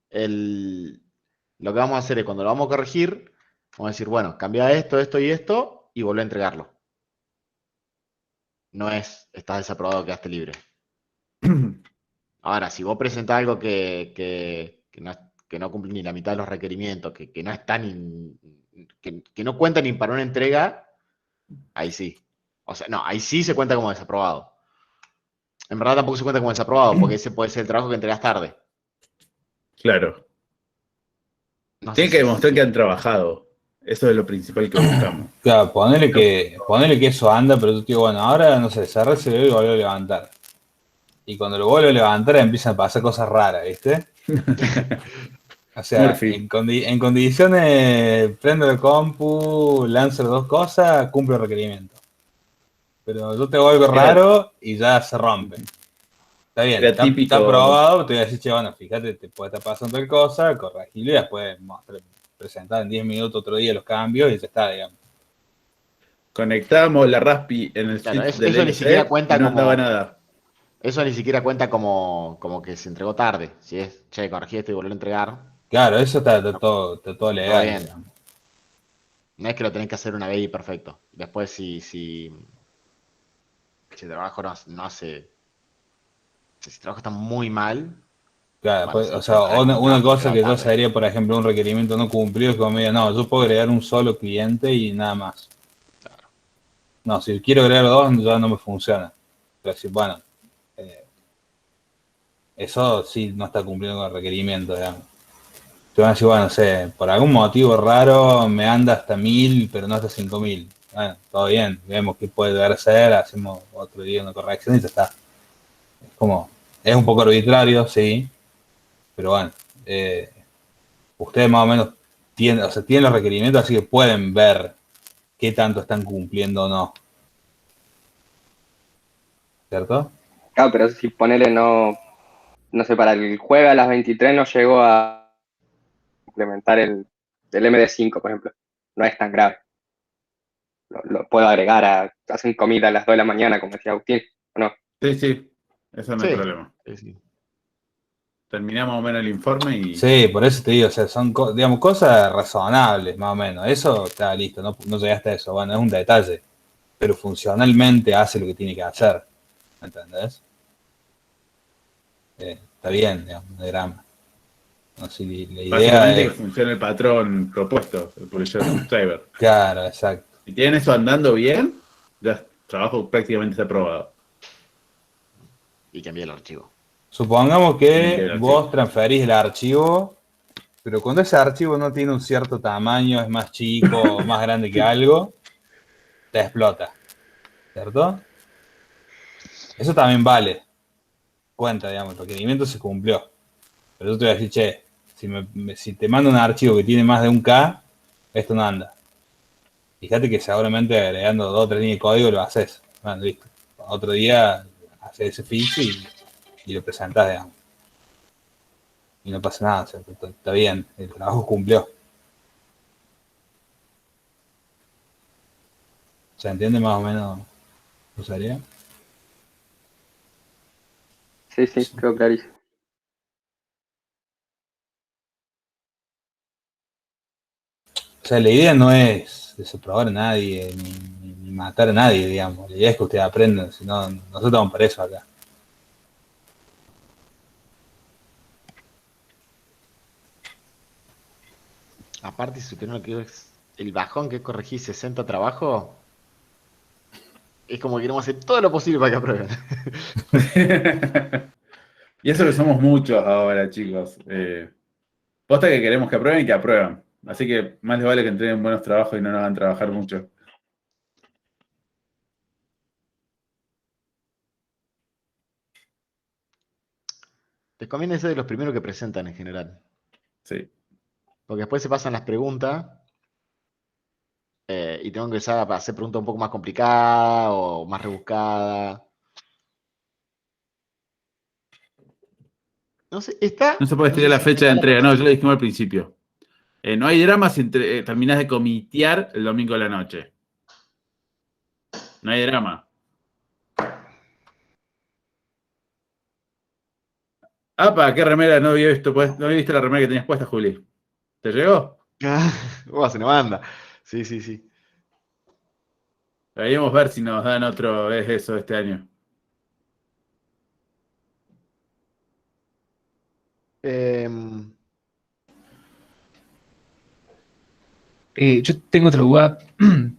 Lo que vamos a hacer es cuando lo vamos a corregir, vamos a decir, bueno, cambia esto, esto y esto, y volver a entregarlo. No es, estás desaprobado, quedaste libre. Ahora, si vos presentás algo que no cumple ni la mitad de los requerimientos, que no está que no cuenta ni para una entrega, ahí sí. O sea, no, ahí sí se cuenta como desaprobado. En verdad tampoco se cuenta como desaprobado, porque ese puede ser el trabajo que entregas tarde. Claro. No sé Tienen que si demostrar que han trabajado. Eso es lo principal que buscamos. Claro, ponele que eso anda, pero tú digo, bueno, ahora no sé, cerré el cerebro y volví a levantar. Y cuando lo vuelvo a levantar empiezan a pasar cosas raras, ¿viste? O sea, Murphy. en condiciones, prendo el compu, lanzo las dos cosas, cumple el requerimiento. Pero yo te vuelvo raro y ya se rompe. Está bien, Era típico. está probado, te voy a decir, che, bueno, fíjate, te puede estar pasando tal cosa, corregirlo y después presentar en 10 minutos otro día los cambios y ya está, digamos. Conectamos la Raspi en el Claro, switch del eso ni LC siquiera cuenta y no andaba como. nada. Eso ni siquiera cuenta como que se entregó tarde. Si es, che, corregí esto y volví a entregar. Claro, eso está todo legal. Todo bien. Digamos. No es que lo tenés que hacer una vez y perfecto. Después, si el trabajo no hace. Si el trabajo está muy mal. Claro, Bueno, pues, sí, o sea, presentás como un una trabajo cosa que entregado yo tarde. haría, por ejemplo, un requerimiento no cumplido es como medio, no, yo puedo agregar un solo cliente y nada más. Claro. No, si quiero agregar dos, ya no me funciona. Pero si, bueno, eso sí no está cumpliendo con el requerimiento, digamos. Te van a decir, bueno, no sé, por algún motivo raro me anda hasta 1000, pero no hasta 5000. Bueno, todo bien, vemos qué puede llegar a ser, hacemos otro día una corrección y ya está. Es como, es un poco arbitrario, sí, pero bueno, ustedes más o menos tienen los requerimientos, así que pueden ver qué tanto están cumpliendo o no. ¿Cierto? Claro, pero si ponele no sé, para el jueves a las 23 no llegó a implementar el MD5, por ejemplo. No es tan grave. Lo puedo agregar hacen comida a las 2 de la mañana, como decía Agustín, ¿o no? Sí, eso no hay Sí, problema. sí. Terminamos más o menos el informe y. Sí, por eso te digo, o sea, son digamos, cosas razonables, más o menos. Eso está listo, no llegaste a eso. Bueno, es un detalle, pero funcionalmente hace lo que tiene que hacer. ¿Me entendés? Está bien, digamos, no hay drama. No, si la idea Básicamente es. que funcione el patrón propuesto por el driver. Claro, exacto. Si tienen eso andando bien, ya el trabajo prácticamente está aprobado. Y cambié el archivo. Supongamos Tienen que que ver, vos sí. transferís el archivo, pero cuando ese archivo no tiene un cierto tamaño, es más chico o más grande que algo, te explota. ¿Cierto? Eso también vale. Cuenta, digamos, el requerimiento se cumplió. Pero yo te voy a decir, che, si te mando un archivo que tiene más de un K, esto no anda. Fíjate que seguramente agregando 2 o 3 líneas de código lo haces. Bueno, listo. Otro día haces ese fix y lo presentás, digamos. Y no pasa nada, o sea, está bien, el trabajo cumplió. ¿Se entiende más o menos, Rosario? Sí, quedó clarísimo. O sea, la idea no es desaprobar a nadie, ni matar a nadie, digamos. La idea es que ustedes aprendan, si no, nosotros estamos para eso acá. Aparte, si usted no lo que es el bajón que es corregir 60 trabajos, es como que queremos hacer todo lo posible para que aprueben. Y eso que somos muchos ahora, chicos. Posta que queremos que aprueben y que aprueban. Así que más les vale que entreguen buenos trabajos y no nos hagan trabajar mucho. Les conviene ser de los primeros que presentan en general. Sí. Porque después se pasan las preguntas y tengo que empezar a hacer preguntas un poco más complicadas o más rebuscadas. No sé, No se puede estirar la fecha de entrega, no, yo lo dijimos al principio. No hay drama si terminás de comitear el domingo a la noche. No hay drama. ¡Apa! ¿Qué remera no había visto? No había visto la remera que tenías puesta, Juli. ¿Te llegó? Se nos manda. Sí, sí, sí. Deberíamos ver si nos dan otro vez eso este año. Em, Yo tengo otra duda.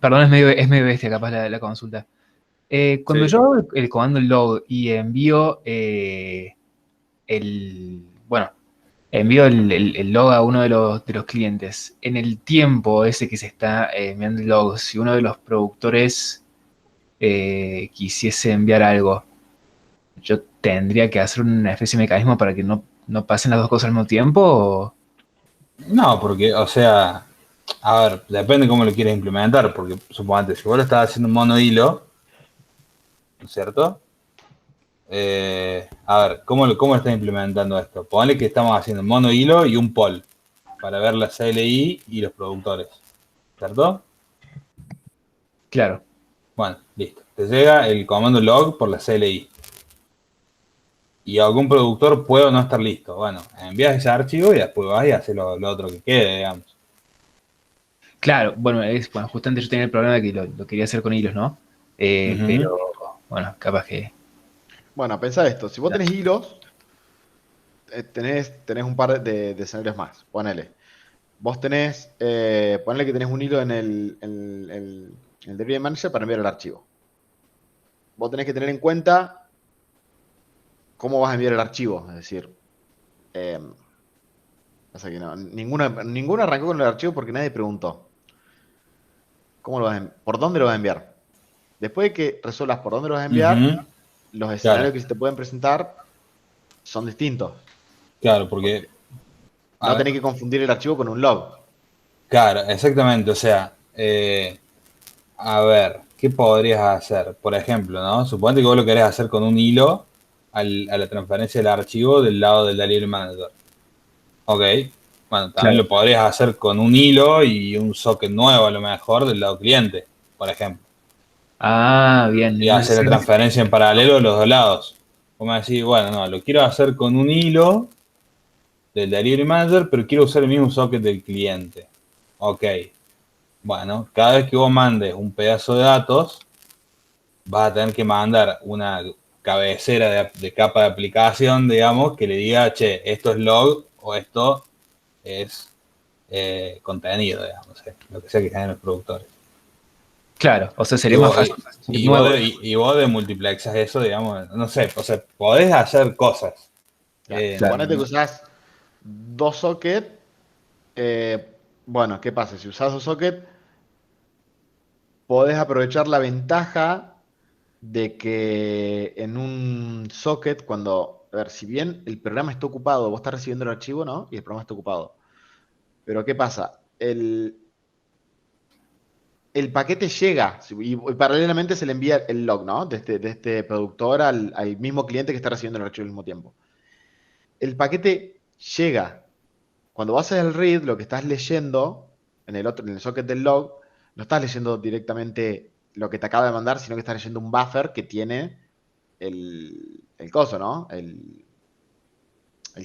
Perdón, es medio bestia capaz la consulta. Cuando Sí. yo hago el comando log y envío envío el log a uno de los clientes, en el tiempo ese que se está enviando el log, si uno de los productores quisiese enviar algo, yo tendría que hacer una especie de mecanismo para que no pasen las dos cosas al mismo tiempo. No, porque, o sea, a ver, depende cómo lo quieres implementar, porque suponete, si vos lo estás haciendo en mono hilo, ¿no es cierto? A ver, ¿cómo lo estás implementando esto? Ponle que estamos haciendo mono hilo y un poll para ver la CLI y los productores, ¿cierto? Claro. Bueno, listo. Te llega el comando log por la CLI. Y algún productor puede o no estar listo. Bueno, envías ese archivo y después vas y haces lo otro que quede, digamos. Claro, bueno, justamente yo tenía el problema de que lo quería hacer con hilos, ¿no? Pero, bueno, capaz que... Bueno, pensá esto. Si vos tenés hilos, tenés un par de escenarios más. Ponele. Vos tenés, ponele que tenés un hilo en el Delivery Manager para enviar el archivo. Vos tenés que tener en cuenta cómo vas a enviar el archivo. Es decir, pasa que no, ninguno arrancó con el archivo porque nadie preguntó. ¿Por dónde lo vas a enviar? Después de que resuelvas por dónde lo vas a enviar, los escenarios que se te pueden presentar son distintos. Claro, porque... No tenés que confundir el archivo con un log. Claro, exactamente. O sea, a ver, ¿qué podrías hacer? Por ejemplo, ¿no? Suponete que vos lo querés hacer con un hilo a la transferencia del archivo del lado del Delivery Manager. Ok. Bueno, también lo podrías hacer con un hilo y un socket nuevo a lo mejor del lado cliente, por ejemplo. Ah, bien. Y hacer la transferencia en paralelo de los dos lados. Como decir, bueno, no, lo quiero hacer con un hilo del Delivery Manager, pero quiero usar el mismo socket del cliente. Ok. Bueno, cada vez que vos mandes un pedazo de datos, vas a tener que mandar una cabecera de capa de aplicación, digamos, que le diga, che, esto es log o esto es contenido, digamos, lo que sea que generen los productores. Claro, o sea, sería más fácil. Y vos de multiplexas eso, digamos, no sé, o sea, podés hacer cosas. Suponete que usás dos sockets. Bueno, ¿qué pasa? Si usás dos sockets, podés aprovechar la ventaja de que en un socket, a ver, si bien el programa está ocupado, vos estás recibiendo el archivo, ¿no? Y el programa está ocupado. Pero ¿qué pasa? El paquete llega y paralelamente se le envía el log, ¿no? De este productor al mismo cliente que está recibiendo el archivo al mismo tiempo. El paquete llega. Cuando vas a hacer el read, lo que estás leyendo en el socket del log, no estás leyendo directamente lo que te acaba de mandar, sino que estás leyendo un buffer que tiene el coso, ¿no? El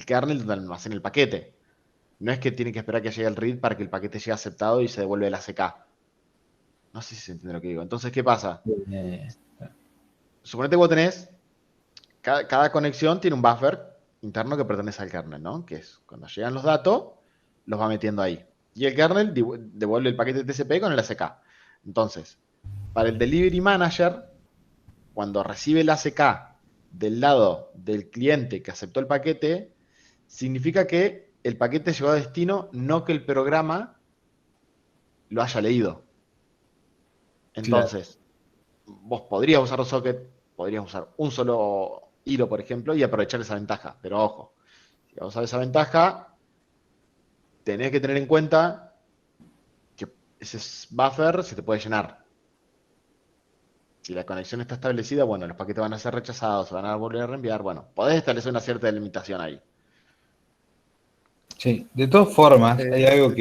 kernel donde almacena el paquete. No es que tiene que esperar que llegue el read para que el paquete llegue aceptado y se devuelve el ACK. No sé si se entiende lo que digo. Entonces, ¿qué pasa? Suponete que vos tenés, cada conexión tiene un buffer interno que pertenece al kernel, ¿no? Que es cuando llegan los datos, los va metiendo ahí. Y el kernel devuelve el paquete TCP con el ACK. Entonces, para el Delivery Manager, cuando recibe el ACK del lado del cliente que aceptó el paquete, significa que el paquete llegó a destino, no que el programa lo haya leído. Entonces, vos podrías usar los sockets, podrías usar un solo hilo, por ejemplo, y aprovechar esa ventaja. Pero ojo, si vas a usar esa ventaja, tenés que tener en cuenta que ese buffer se te puede llenar. Si la conexión está establecida, bueno, los paquetes van a ser rechazados, se van a volver a reenviar. Bueno, podés establecer una cierta delimitación ahí. Sí, de todas formas, Eh, hay algo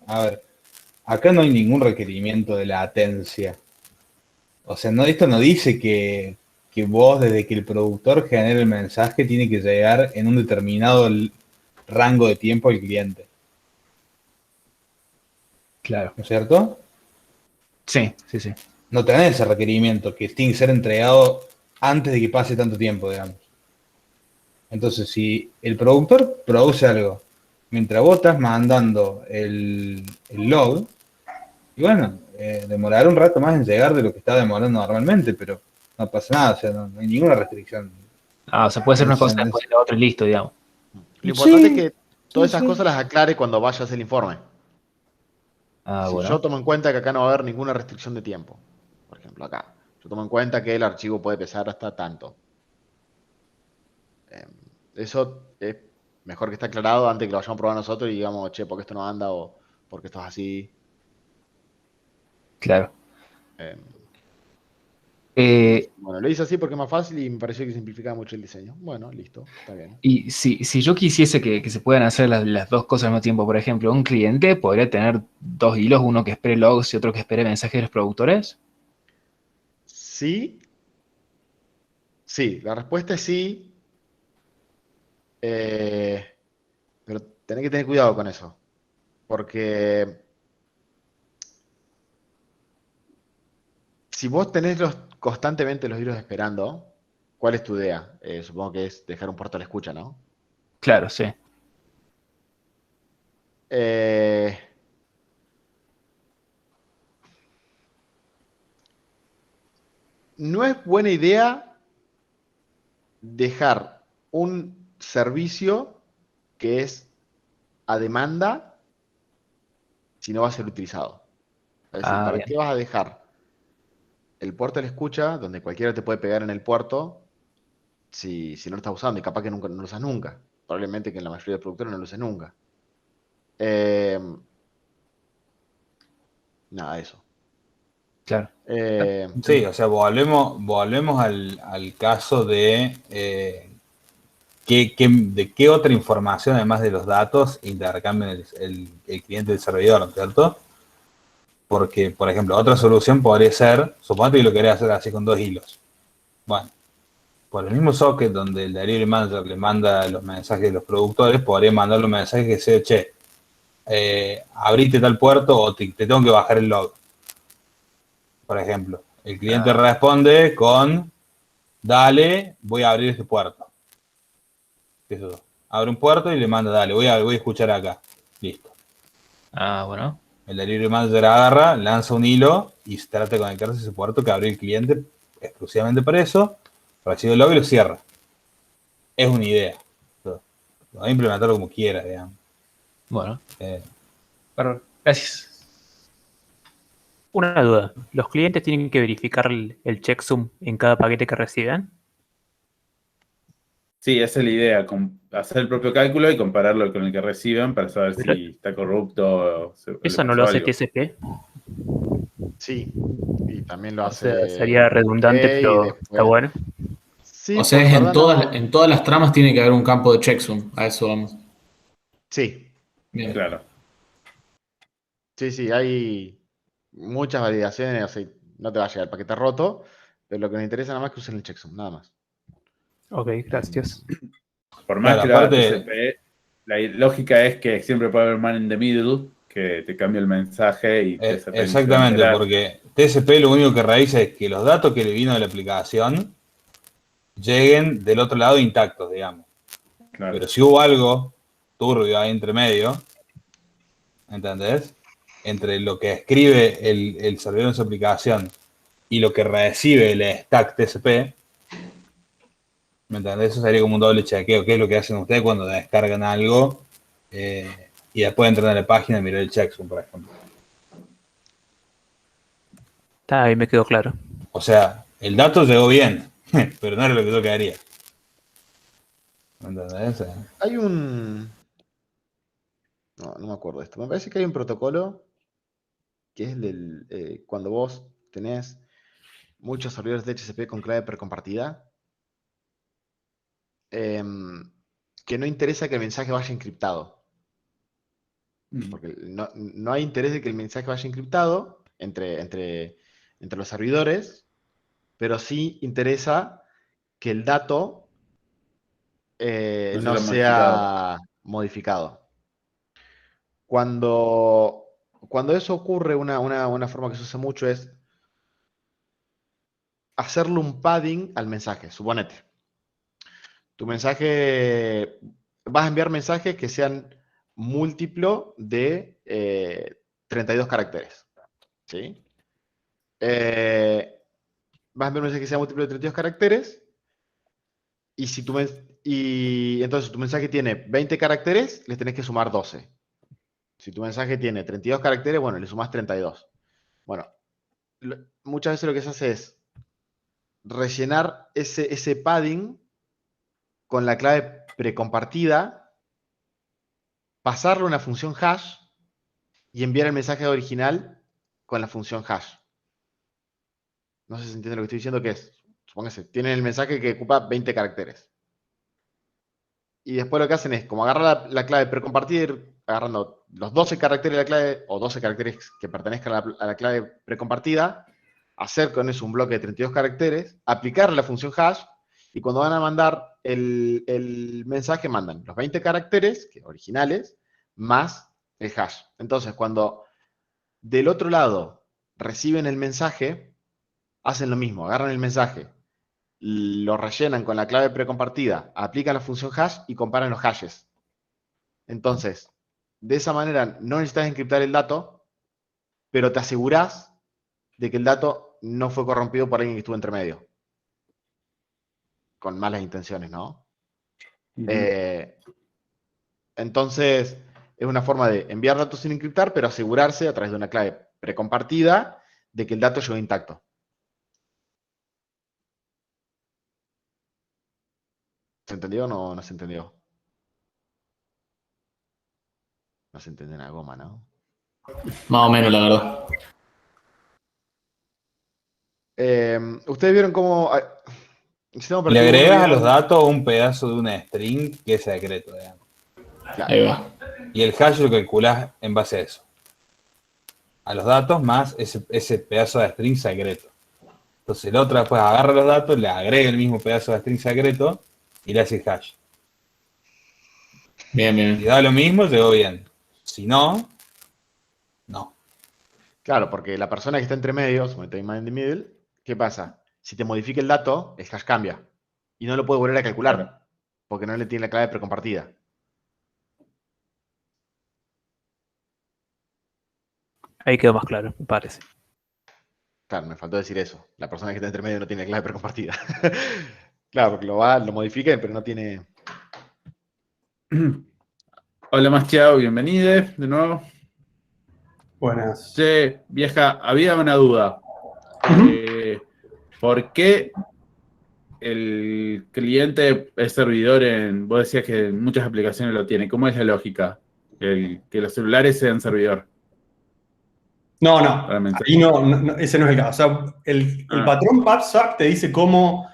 a ver, acá no hay ningún requerimiento de latencia. O sea, esto no dice que vos, desde que el productor genere el mensaje, tiene que llegar en un determinado rango de tiempo al cliente. Claro. ¿No es cierto? Sí, sí, sí. No tenés ese requerimiento, que tiene que ser entregado antes de que pase tanto tiempo, digamos. Entonces, si el productor produce algo, mientras vos estás mandando el log, y bueno, demorará un rato más en llegar de lo que está demorando normalmente, pero no pasa nada, o sea, no hay ninguna restricción. Ah, o sea, puede ser En una ese- cosa en después ese- de la otra y listo, digamos. Lo importante es Sí, que sí, todas esas sí. cosas las aclare cuando vayas a hacer el informe. Ah, Si yo bueno. tomo en cuenta que acá no va a haber ninguna restricción de tiempo, por ejemplo, acá, yo tomo en cuenta que el archivo puede pesar hasta tanto. Eh, Eso es mejor que esté aclarado antes que lo vayamos a probar nosotros y digamos, che, ¿por qué esto no anda? O ¿por qué esto es así? Claro. Eh, Eh, bueno, lo hice así porque es más fácil y me pareció que simplificaba mucho el diseño. Bueno, listo, está bien. y si yo quisiese que se puedan hacer las dos cosas al mismo tiempo, por ejemplo, un cliente podría tener dos hilos, uno que espere logs y otro que espere mensajes de los productores. Sí, sí, la respuesta es sí, eh, pero tenés que tener cuidado con eso, porque si vos tenés constantemente los hilos esperando, ¿cuál es tu idea? Supongo que es dejar un puerto a la escucha, ¿no? Claro, sí. Eh, no es buena idea dejar un servicio que es a demanda si no va a ser utilizado. Es decir, Ah, ¿para qué bien. vas a dejar el puerto de la escucha, donde cualquiera te puede pegar en el puerto, si no lo estás usando? Y capaz que nunca, no lo usas nunca. Probablemente que en la mayoría de productores no lo uses nunca. Eh, nada, eso. Claro. Sí, o sea, volvemos al caso de de qué otra información, además de los datos, intercambian el cliente y el servidor, ¿no es cierto? Porque, por ejemplo, otra solución podría ser, suponete que lo querés hacer así con dos hilos. Bueno, por el mismo socket donde el delivery manager le manda los mensajes de los productores, podría mandar los mensajes que sea, che, abrite tal puerto o te tengo que bajar el log, por ejemplo. El cliente Ah, responde con, dale, voy a abrir este puerto. Eso. Abre un puerto y le manda, dale, voy a escuchar acá. Listo. bueno. El delivery manager agarra, lanza un hilo y se trata de conectarse a ese puerto que abrió el cliente exclusivamente para eso, recibe el log y lo cierra. Es una idea. Lo va a implementarlo como quiera, digamos. Bueno. Eh, Gracias. Una duda. ¿Los clientes tienen que verificar el checksum en cada paquete que reciben? Sí, esa es la idea, hacer el propio cálculo y compararlo con el que reciben para saber Pero si está corrupto o le ¿eso no lo pasó hace algo. TCP? Sí, y también lo O sea, hace sería redundante, TCP y pero está después. bueno. Sí, O sea, porque es en verdad no. en todas las tramas tiene que haber un campo de checksum. A eso vamos. Sí, Bien. Claro. sí, sí, hay muchas validaciones, o sea, no te va a llegar el paquete roto, pero lo que nos interesa nada más es que usen el checksum, nada más. Ok, gracias. Por más claro, que lo haga aparte, TCP, la lógica es que siempre puede haber man in the middle que te cambie el mensaje y TCP no se va a exactamente, enterar. porque TCP lo único que revisa es que los datos que le vino de la aplicación lleguen del otro lado intactos, digamos. Claro. Pero si hubo algo turbio ahí entre medio, ¿entendés? Entre lo que escribe el servidor en su aplicación y lo que recibe el stack TCP, ¿me entendés? Eso sería como un doble chequeo, que es lo que hacen ustedes cuando descargan algo y después entran a la página y mirar el checksum, por ejemplo. Está, ahí me quedó claro. O sea, el dato llegó bien, pero no era lo que yo quería. ¿Me entendés? Hay un. No me acuerdo de esto. Me parece que hay un protocolo que es el del. Cuando vos tenés muchos servidores de HCP con clave precompartida, em, que no interesa que el mensaje vaya encriptado. Porque no hay interés de que el mensaje vaya encriptado entre los servidores, pero sí interesa que el dato no sea modificado. Cuando eso ocurre, una forma que se usa mucho es hacerle un padding al mensaje. Suponete, tu mensaje, vas a enviar mensajes que sean múltiplo de 32 caracteres. ¿Sí? Vas a enviar un mensaje que sea múltiplo de 32 caracteres. Y entonces tu mensaje tiene 20 caracteres, le tenés que sumar 12. Si tu mensaje tiene 32 caracteres, bueno, le sumas 32. Bueno, muchas veces lo que se hace es rellenar ese padding con la clave precompartida, pasarle una función hash y enviar el mensaje original con la función hash. No sé si se entiende lo que estoy diciendo, que es, supóngase, tienen el mensaje que ocupa 20 caracteres. Y después lo que hacen es, como agarrar la clave precompartida, ir agarrando los 12 caracteres de la clave, o 12 caracteres que pertenezcan a la clave precompartida, hacer con eso un bloque de 32 caracteres, aplicar la función hash, y cuando van a mandar el mensaje, mandan los 20 caracteres originales, más el hash. Entonces, cuando del otro lado reciben el mensaje, hacen lo mismo, agarran el mensaje, lo rellenan con la clave precompartida, aplican la función hash y comparan los hashes. Entonces, de esa manera no necesitas encriptar el dato, pero te asegurás de que el dato no fue corrompido por alguien que estuvo entre medio. Con malas intenciones, ¿no? Entonces, es una forma de enviar datos sin encriptar, pero asegurarse a través de una clave precompartida de que el dato llegó intacto. ¿Se entendió o no se entendió? No se entendió una goma, ¿no? Más o menos, la verdad. Ustedes vieron cómo... Le agregas a los datos un pedazo de una string que es secreto, digamos. Claro. Ahí va. Y el hash lo calculás en base a eso. A los datos más ese pedazo de string secreto. Entonces el otro después agarra los datos, le agrega el mismo pedazo de string secreto y le hace el hash. Bien, bien. Si da lo mismo, llegó bien. Si no, no. Claro, porque la persona que está entre medios, time in the middle, ¿qué pasa? Si te modifica el dato, el hash cambia. Y no lo puede volver a calcular, porque no le tiene la clave precompartida. Ahí quedó más claro, me parece. Claro, me faltó decir eso. La persona que está entre medio no tiene la clave precompartida. Claro, porque lo modifica, pero no tiene... Hola, Mastiao, bienvenido de nuevo. Buenas. Che, vieja, había una duda. ¿Por qué el cliente es servidor vos decías que en muchas aplicaciones lo tiene? ¿Cómo es la lógica? Que los celulares sean servidor. No, Realmente. ahí no, ese no es el caso. O sea, el patrón PubSub te dice cómo,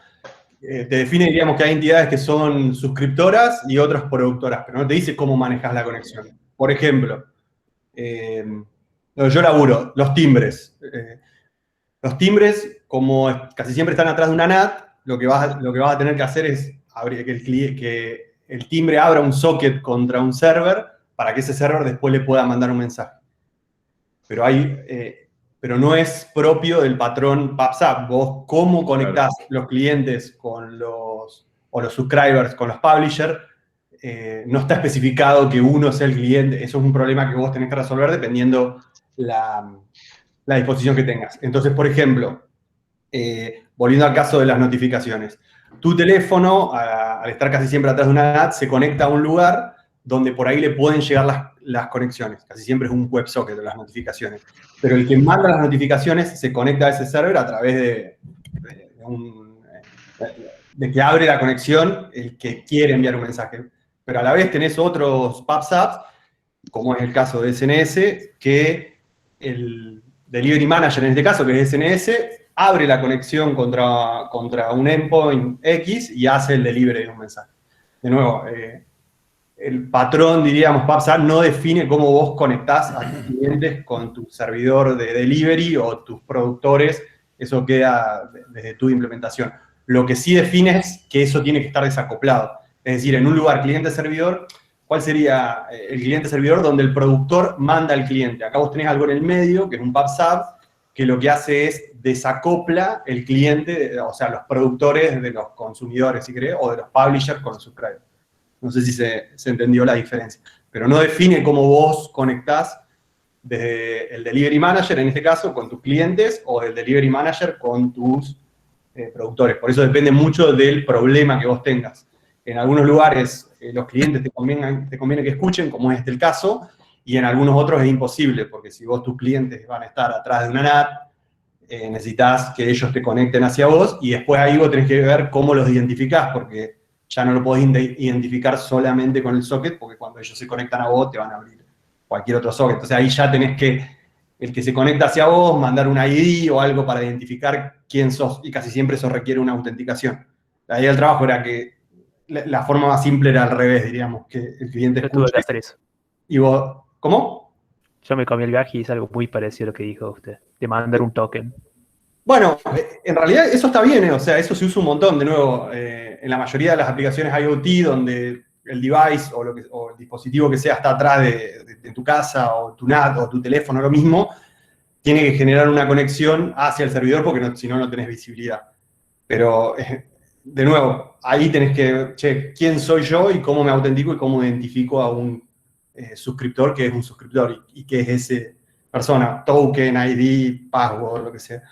te define, diríamos, que hay entidades que son suscriptoras y otras productoras, pero no te dice cómo manejas la conexión. Por ejemplo, yo laburo, los timbres. Los timbres, como casi siempre están atrás de una NAT, lo que vas a tener que hacer es abrir que el timbre abra un socket contra un server para que ese server después le pueda mandar un mensaje. Pero no es propio del patrón PubSub. Vos, cómo conectás los clientes o los subscribers con los publishers, no está especificado que uno sea el cliente. Eso es un problema que vos tenés que resolver dependiendo la disposición que tengas. Entonces, por ejemplo, volviendo al caso de las notificaciones, tu teléfono, al estar casi siempre atrás de una NAT, se conecta a un lugar donde por ahí le pueden llegar las conexiones. Casi siempre es un WebSocket de las notificaciones. Pero el que manda las notificaciones se conecta a ese server a través de que abre la conexión el que quiere enviar un mensaje. Pero a la vez tenés otros PubSubs, como es el caso de SNS, que el Delivery Manager, en este caso, que es SNS, abre la conexión contra un endpoint X y hace el delivery de un mensaje. De nuevo, el patrón, diríamos, PubSub, no define cómo vos conectás a tus clientes con tu servidor de delivery o tus productores. Eso queda desde tu implementación. Lo que sí define es que eso tiene que estar desacoplado. Es decir, en un lugar cliente-servidor, ¿cuál sería el cliente-servidor donde el productor manda al cliente? Acá vos tenés algo en el medio, que es un PubSub, que lo que hace es desacopla el cliente, o sea, los productores de los consumidores, si querés, o de los publishers con los subscribers. No sé si se entendió la diferencia. Pero no define cómo vos conectás desde el Delivery Manager, en este caso, con tus clientes, o del Delivery Manager con tus productores. Por eso depende mucho del problema que vos tengas. En algunos lugares los clientes te conviene que escuchen, como es el caso, y en algunos otros es imposible, porque si vos tus clientes van a estar atrás de una NAT, necesitas que ellos te conecten hacia vos, y después ahí vos tenés que ver cómo los identificás, porque ya no lo podés identificar solamente con el socket, porque cuando ellos se conectan a vos te van a abrir cualquier otro socket. Entonces ahí ya tenés que, el que se conecta hacia vos, mandar un ID o algo para identificar quién sos, y casi siempre eso requiere una autenticación. La idea del trabajo era que la forma más simple era al revés, diríamos, que el cliente Yo tuve escuche. que hacer eso. Y vos, ¿cómo? Yo me comí el viaje y es algo muy parecido a lo que dijo usted, de mandar un token. Bueno, en realidad eso está bien, o sea, eso se usa un montón, de nuevo, en la mayoría de las aplicaciones IoT donde el device o el dispositivo que sea está atrás de tu casa o tu NAT o tu teléfono, lo mismo, tiene que generar una conexión hacia el servidor porque si no, no tenés visibilidad. Pero, de nuevo, ahí tenés que, che, ¿quién soy yo y cómo me autentico y cómo identifico a un suscriptor que es un suscriptor y qué es ese persona? Token, ID, password, lo que sea.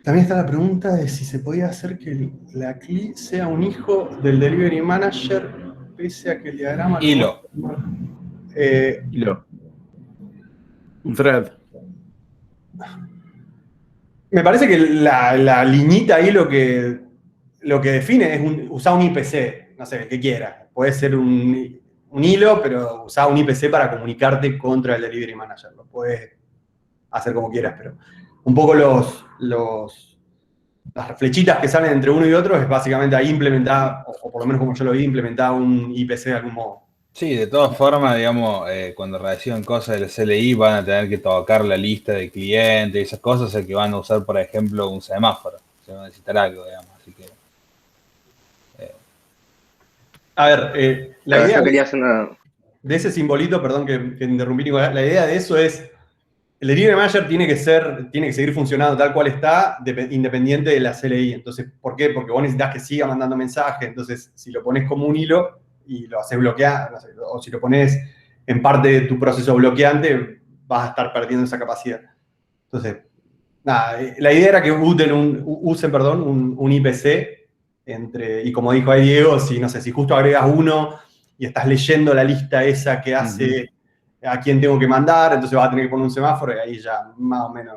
También está la pregunta de si se podía hacer que la CLI sea un hijo del Delivery Manager, pese a que el diagrama... Hilo. Hilo. Un thread. Me parece que la liñita ahí lo que define es usar un IPC, no sé, el que quiera. Puede ser un hilo, pero usar un IPC para comunicarte contra el Delivery Manager. Lo puedes hacer como quieras, pero un poco las flechitas que salen entre uno y otro es básicamente ahí implementar, o por lo menos como yo lo vi, implementar un IPC de algún modo. Sí, de todas formas, digamos, cuando reciban cosas del CLI van a tener que tocar la lista de clientes y esas cosas, o sea, que van a usar, por ejemplo, un semáforo. Se van a necesitar algo, digamos, así que... A ver, la idea yo quería hacer una... de ese simbolito, perdón que interrumpí, Nicolás, la idea de eso es, el Delivery Manager tiene que seguir funcionando tal cual está, independiente de la CLI. Entonces, ¿por qué? Porque vos necesitas que siga mandando mensajes. Entonces, si lo pones como un hilo y lo haces bloquear, no sé, o si lo pones en parte de tu proceso bloqueante, vas a estar perdiendo esa capacidad. Entonces, nada, la idea era que usen un IPC y como dijo ahí Diego, si justo agregas uno y estás leyendo la lista esa que hace a quién tengo que mandar, entonces vas a tener que poner un semáforo y ahí ya más o menos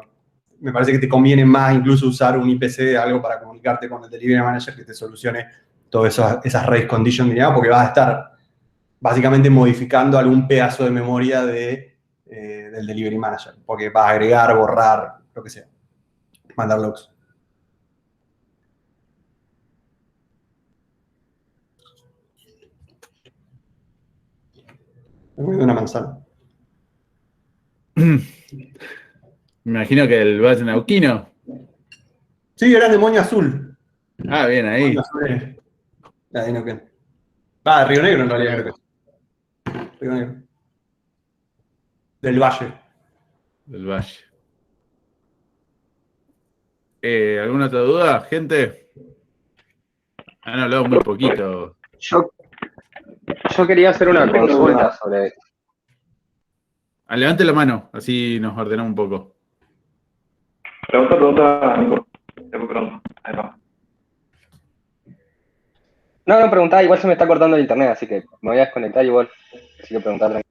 me parece que te conviene más incluso usar un IPC de algo para comunicarte con el Delivery Manager que te solucione todas esas race conditions, digamos, porque vas a estar básicamente modificando algún pedazo de memoria del Delivery Manager, porque vas a agregar, borrar, lo que sea, mandar logs. Me comí una manzana. Me imagino que el Valle Neuquino. Sí, era de Moño Azul. Ah, bien, ahí. Moño Azul es la de Neuquén. De Río Negro en realidad, creo que. Río Negro. Del Valle. Del Valle. ¿Alguna otra duda, gente? Han hablado muy poquito. Yo quería hacer una consulta sobre... Levante la mano, así nos ordenamos un poco. Pregunta, Nico. Perdón. Ahí va. No, preguntaba, igual se me está cortando el internet, así que me voy a desconectar igual. Así que preguntar.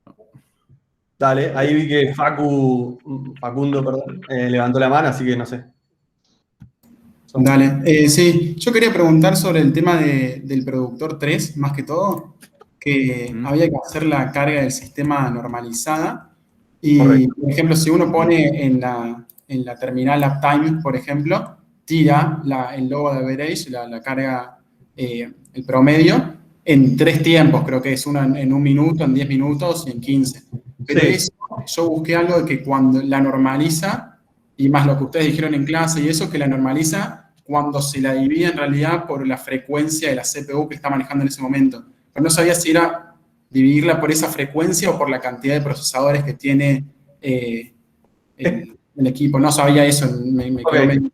Dale, ahí vi que Facundo, levantó la mano, así que no sé. Dale, sí, yo quería preguntar sobre el tema del productor 3, más que todo, que había que hacer la carga del sistema normalizada y, por ejemplo, si uno pone en en la terminal Uptime, por ejemplo, tira el logo de average, la carga, el promedio, en 3 tiempos, creo que es una en 1 minuto, en 10 minutos y en 15. Pero Sí. eso, yo busqué algo de que cuando la normaliza, y más lo que ustedes dijeron en clase y eso, que la normaliza cuando se la divide en realidad por la frecuencia de la CPU que está manejando en ese momento. Pero no sabía si era dividirla por esa frecuencia o por la cantidad de procesadores que tiene el equipo. No sabía eso, me quedó Ok. medio...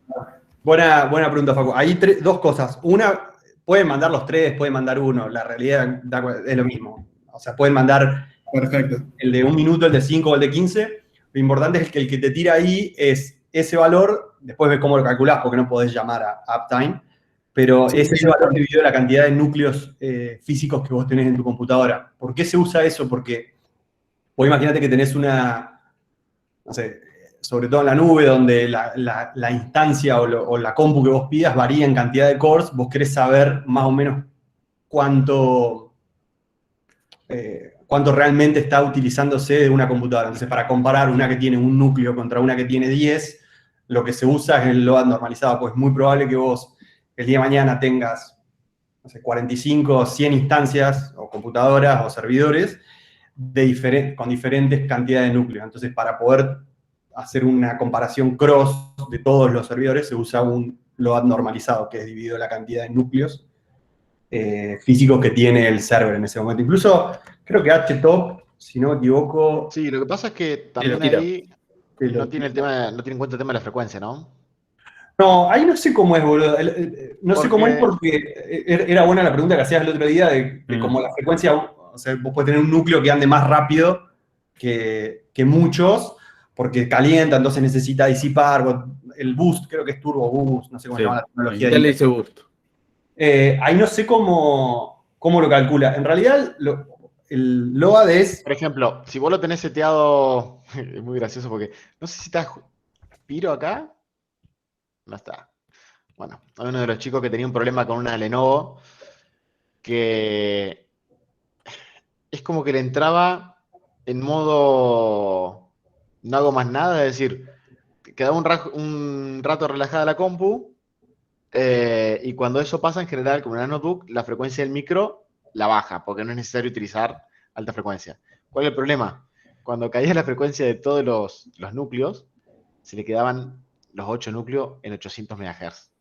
Buena pregunta, Facu. Hay dos cosas. Una, pueden mandar los 3, pueden mandar uno. La realidad es lo mismo. O sea, pueden mandar Perfecto. el de 1 minuto, el de 5 o el de 15. Lo importante es que el que te tira ahí es ese valor. Después ves cómo lo calculás, porque no podés llamar a uptime. Pero Sí, es sí. ese valor dividido la cantidad de núcleos físicos que vos tenés en tu computadora. ¿Por qué se usa eso? Porque vos imagínate que tenés una, no sé, sobre todo en la nube, donde la instancia o la compu que vos pidas varía en cantidad de cores, vos querés saber más o menos cuánto realmente está utilizándose de una computadora. Entonces, para comparar una que tiene un núcleo contra una que tiene 10, lo que se usa es el load normalizado, pues es muy probable que vos el día de mañana tengas, no sé, 45 o 100 instancias o computadoras o servidores con diferentes cantidades de núcleos. Entonces, para poder hacer una comparación cross de todos los servidores, se usa un load normalizado, que es dividido la cantidad de núcleos físicos que tiene el server en ese momento. Incluso, creo que HTOP, si no me equivoco... Sí, lo que pasa es que también tira. ahí no tiene no tiene en cuenta el tema de la frecuencia, ¿no? No, ahí no sé cómo es, boludo. No sé cómo es Porque- porque era buena la pregunta que hacías el otro día de cómo la frecuencia, o sea, vos podés tener un núcleo que ande más rápido que muchos, porque calienta, entonces necesita disipar. El boost, creo que es turbo boost, no sé cómo se llama la tecnología. Intel le dice boost. Ahí no sé cómo lo calcula. En realidad, el LOAD es... Por ejemplo, si vos lo tenés seteado, es muy gracioso porque no sé si está Piro acá. No está. Bueno, hay uno de los chicos que tenía un problema con una Lenovo que es como que le entraba en modo no hago más nada, es decir, quedaba un rato relajada la compu y cuando eso pasa en general, como en la notebook, la frecuencia del micro la baja porque no es necesario utilizar alta frecuencia. ¿Cuál es el problema? Cuando caía la frecuencia de todos los núcleos, se le quedaban los 8 núcleos en 800 MHz.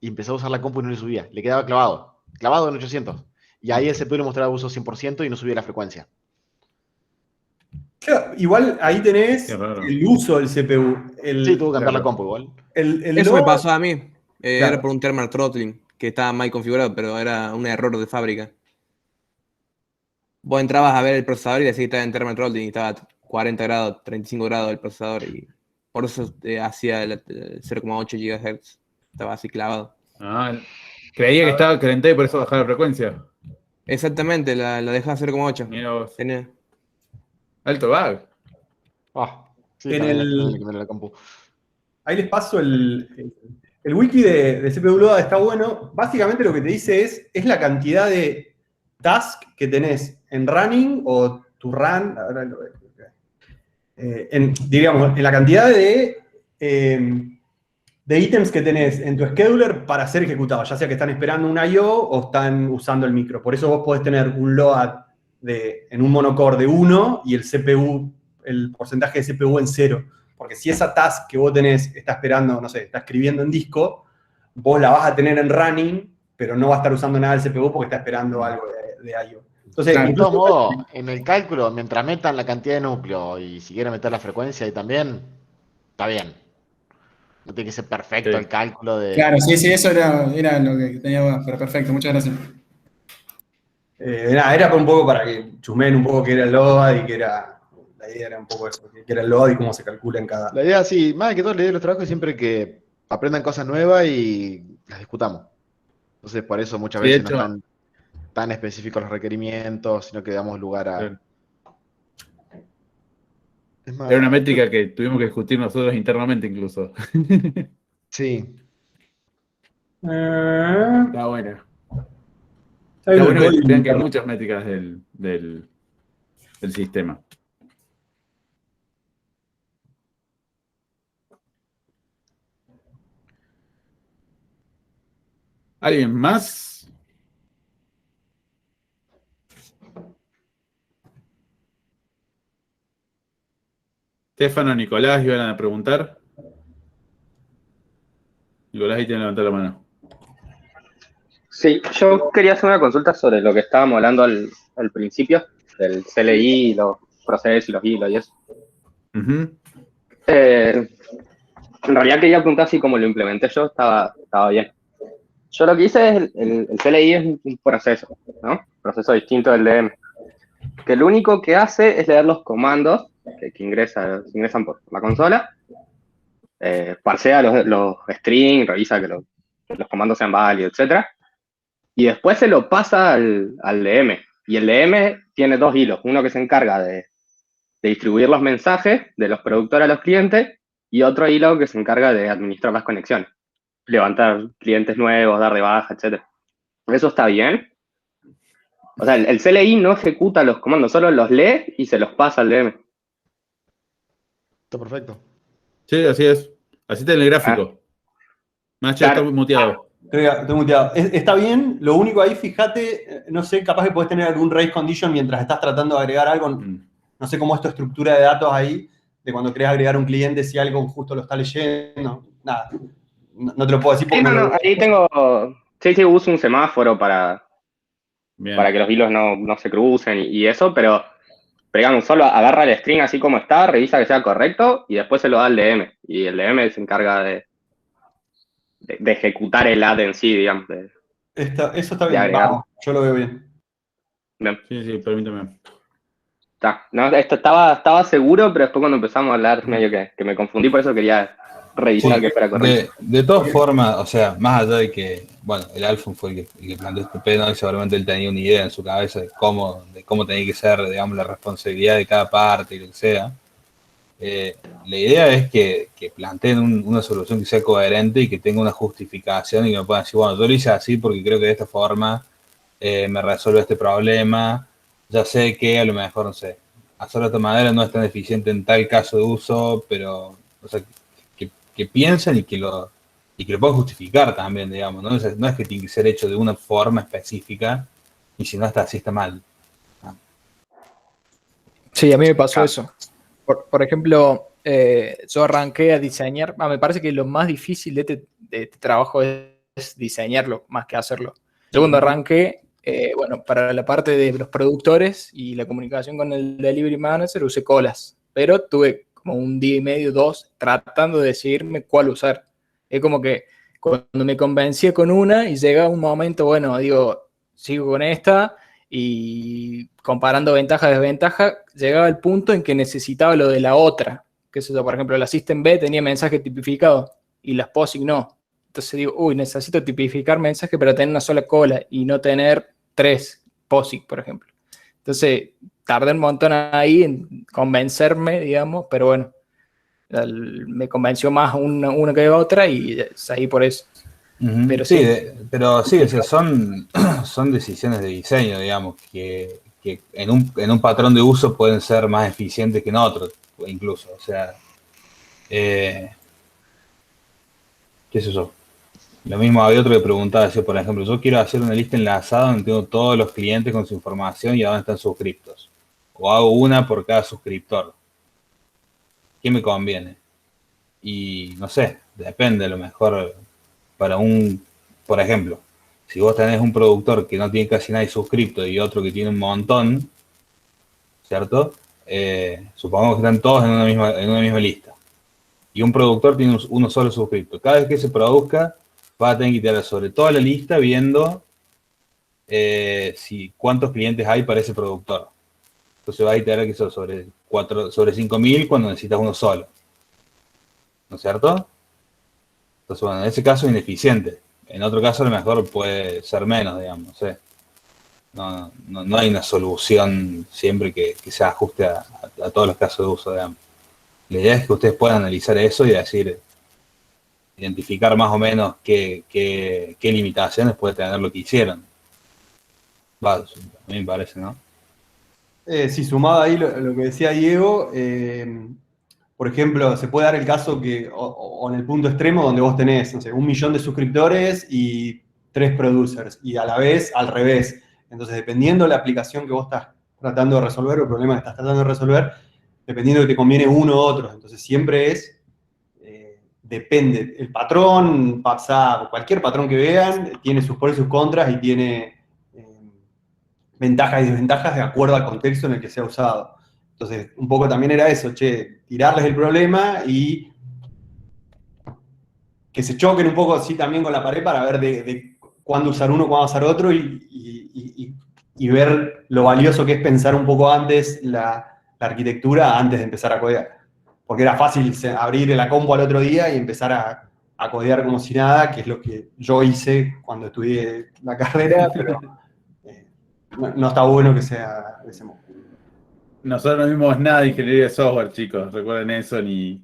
Y empezó a usar la compu y no le subía. Le quedaba clavado en 800. Y ahí el CPU le mostraba uso 100% y no subía la frecuencia. Claro, igual ahí tenés el uso del CPU. Sí, tuvo que cambiar la compu igual. Eso me pasó a mí. Claro. Era por un thermal throttling, que estaba mal configurado, pero era un error de fábrica. Vos entrabas a ver el procesador y decías que estaba en thermal throttling y estaba a 40 grados, 35 grados el procesador. Y por eso hacía el 0,8 GHz. Estaba así clavado. Creía que estaba calentado y por eso bajaba la frecuencia. Exactamente, la dejaba a 0,8. Mira vos. Tenía... Alto bug. Sí, En también el- le cambié la compu. Ahí les paso el wiki de CPU LOAD, está bueno. Básicamente lo que te dice es la cantidad de task que tenés en running o to run. Digamos, en la cantidad de ítems que tenés en tu scheduler para ser ejecutados, ya sea que están esperando un I.O. o están usando el micro. Por eso vos podés tener un load en un monocore de 1 y el CPU, el porcentaje de CPU en 0. Porque si esa task que vos tenés está esperando, no sé, está escribiendo en disco, vos la vas a tener en running, pero no va a estar usando nada del CPU porque está esperando algo de I.O. Entonces, Claro, de incluso- todos modos, en el cálculo, mientras metan la cantidad de núcleo y si quieren meter la frecuencia ahí también, está bien. No tiene que ser perfecto el cálculo de... Claro, sí, eso era lo que tenía dudas, pero perfecto, muchas gracias. nada, era un poco para que chusmen un poco qué era el LOAD y que era... La idea era un poco eso, qué era el LOAD y cómo se calcula en cada... La idea, sí, más que todo, la idea de los trabajos es siempre que aprendan cosas nuevas y las discutamos. Entonces, por eso muchas Sí, de veces no hecho- están tan específicos los requerimientos, sino que damos lugar a... Es más, Era una métrica que tuvimos que discutir nosotros internamente incluso. Sí. Está buena. Está Está bien, bueno que el vean que hay código. muchas métricas del sistema. ¿Alguien más? Stefano, Nicolás, ¿iban a preguntar? Nicolás, ahí tiene que levantar la mano. Sí, yo quería hacer una consulta sobre lo que estábamos hablando al principio, del CLI, los procesos y los hilos y eso. En realidad quería preguntar si como lo implementé yo estaba bien. Yo lo que hice es, el CLI es un proceso, ¿no? Proceso distinto del DM. Que lo único que hace es leer los comandos que ingresan por la consola, parsea los strings, revisa que los comandos sean válidos, etc. Y después se lo pasa al DM. Y el DM tiene dos hilos. Uno que se encarga de distribuir los mensajes de los productores a los clientes y otro hilo que se encarga de administrar las conexiones. Levantar clientes nuevos, dar de baja, etc. ¿Eso está bien? O sea, el CLI no ejecuta los comandos, solo los lee y se los pasa al DM. Está perfecto. Sí, así es. Así está en el gráfico. Macha, está muteado. Estoy muteado. Está bien, lo único ahí, fíjate, no sé, capaz que podés tener algún race condition mientras estás tratando de agregar algo. No sé cómo es tu estructura de datos ahí, de cuando querés agregar un cliente, si algo justo lo está leyendo. Nada, no te lo puedo decir porque Sí, ahí tengo... Sí, uso un semáforo para que los hilos no se crucen y eso, pero digamos, solo agarra el string así como está, revisa que sea correcto y después se lo da al DM. Y el DM se encarga de ejecutar el add en sí, digamos. Eso está bien, vamos, yo lo veo bien. Bien. Sí, permítame. No, esto estaba seguro, pero después cuando empezamos a hablar medio que me confundí, por eso quería revisar que fuera correcto. De todas formas, o sea, más allá de que, bueno, el Alfon fue el que planteó este pedo, y seguramente él tenía una idea en su cabeza de cómo tenía que ser, digamos, la responsabilidad de cada parte y lo que sea. La idea es que planteen una solución que sea coherente y que tenga una justificación y que me puedan decir, bueno, yo lo hice así porque creo que de esta forma me resuelve este problema. Ya sé que a lo mejor, no sé, hacerlo de esta manera no es tan eficiente en tal caso de uso, pero, o sea, que piensen y que lo puedan justificar también, digamos, ¿no? No es que tiene que ser hecho de una forma específica y si no está así está mal. Sí, a mí me pasó eso. Por ejemplo, yo arranqué a diseñar, me parece que lo más difícil de este trabajo es diseñarlo más que hacerlo. Yo cuando arranqué, bueno, para la parte de los productores y la comunicación con el delivery manager usé colas, pero tuve como un día y medio, 2, tratando de decidirme cuál usar. Es como que cuando me convencía con una y llega un momento, bueno, digo, sigo con esta y comparando ventaja y desventaja, llegaba el punto en que necesitaba lo de la otra. Que es eso, por ejemplo, la System B tenía mensaje tipificado y las POSIX no. Entonces digo, necesito tipificar mensaje pero tener una sola cola y no tener 3 POSIX, por ejemplo. Entonces, tardé un montón ahí en convencerme, digamos, pero bueno, me convenció más una que otra y seguí por eso. Pero sí, pero sí, o sea, son decisiones de diseño, digamos, que en un patrón de uso pueden ser más eficientes que en otro, incluso, o sea, qué sé yo. Lo mismo había otro que preguntaba, decía, por ejemplo, yo quiero hacer una lista enlazada donde tengo todos los clientes con su información y a dónde están suscriptos. O hago una por cada suscriptor. ¿Qué me conviene? Y no sé, depende, a lo mejor por ejemplo, si vos tenés un productor que no tiene casi nadie suscripto y otro que tiene un montón, ¿cierto? Supongamos que están todos en una misma lista. Y un productor tiene uno solo suscripto. Cada vez que se produzca, va a tener que tirar sobre toda la lista viendo cuántos clientes hay para ese productor. Entonces va a iterar que son sobre 5.000 cuando necesitas uno solo. ¿No es cierto? Entonces, bueno, en ese caso es ineficiente. En otro caso a lo mejor puede ser menos, digamos, no sé. No hay una solución siempre que se ajuste a todos los casos de uso, digamos. La idea es que ustedes puedan analizar eso y decir, identificar más o menos qué limitaciones puede tener lo que hicieron. A mí me parece, ¿no? Sí, sumado ahí lo que decía Diego, por ejemplo, se puede dar el caso que, o en el punto extremo, donde vos tenés, no sé, 1 millón de suscriptores y 3 producers y a la vez al revés. Entonces, dependiendo de la aplicación que vos estás tratando de resolver o el problema que estás tratando de resolver, dependiendo de que te conviene uno u otro. Entonces, siempre depende. El patrón, PubSub, cualquier patrón que vean, tiene sus pros y sus contras y tiene ventajas y desventajas de acuerdo al contexto en el que sea usado. Entonces, un poco también era eso, tirarles el problema y que se choquen un poco así también con la pared para ver de cuándo usar uno, cuándo usar otro y ver lo valioso que es pensar un poco antes la arquitectura antes de empezar a codear. Porque era fácil abrir la compu al otro día y empezar a codear como si nada, que es lo que yo hice cuando estudié la carrera, pero no está bueno que sea de ese modo. Nosotros no vimos nada de ingeniería de software, chicos, recuerden eso, ni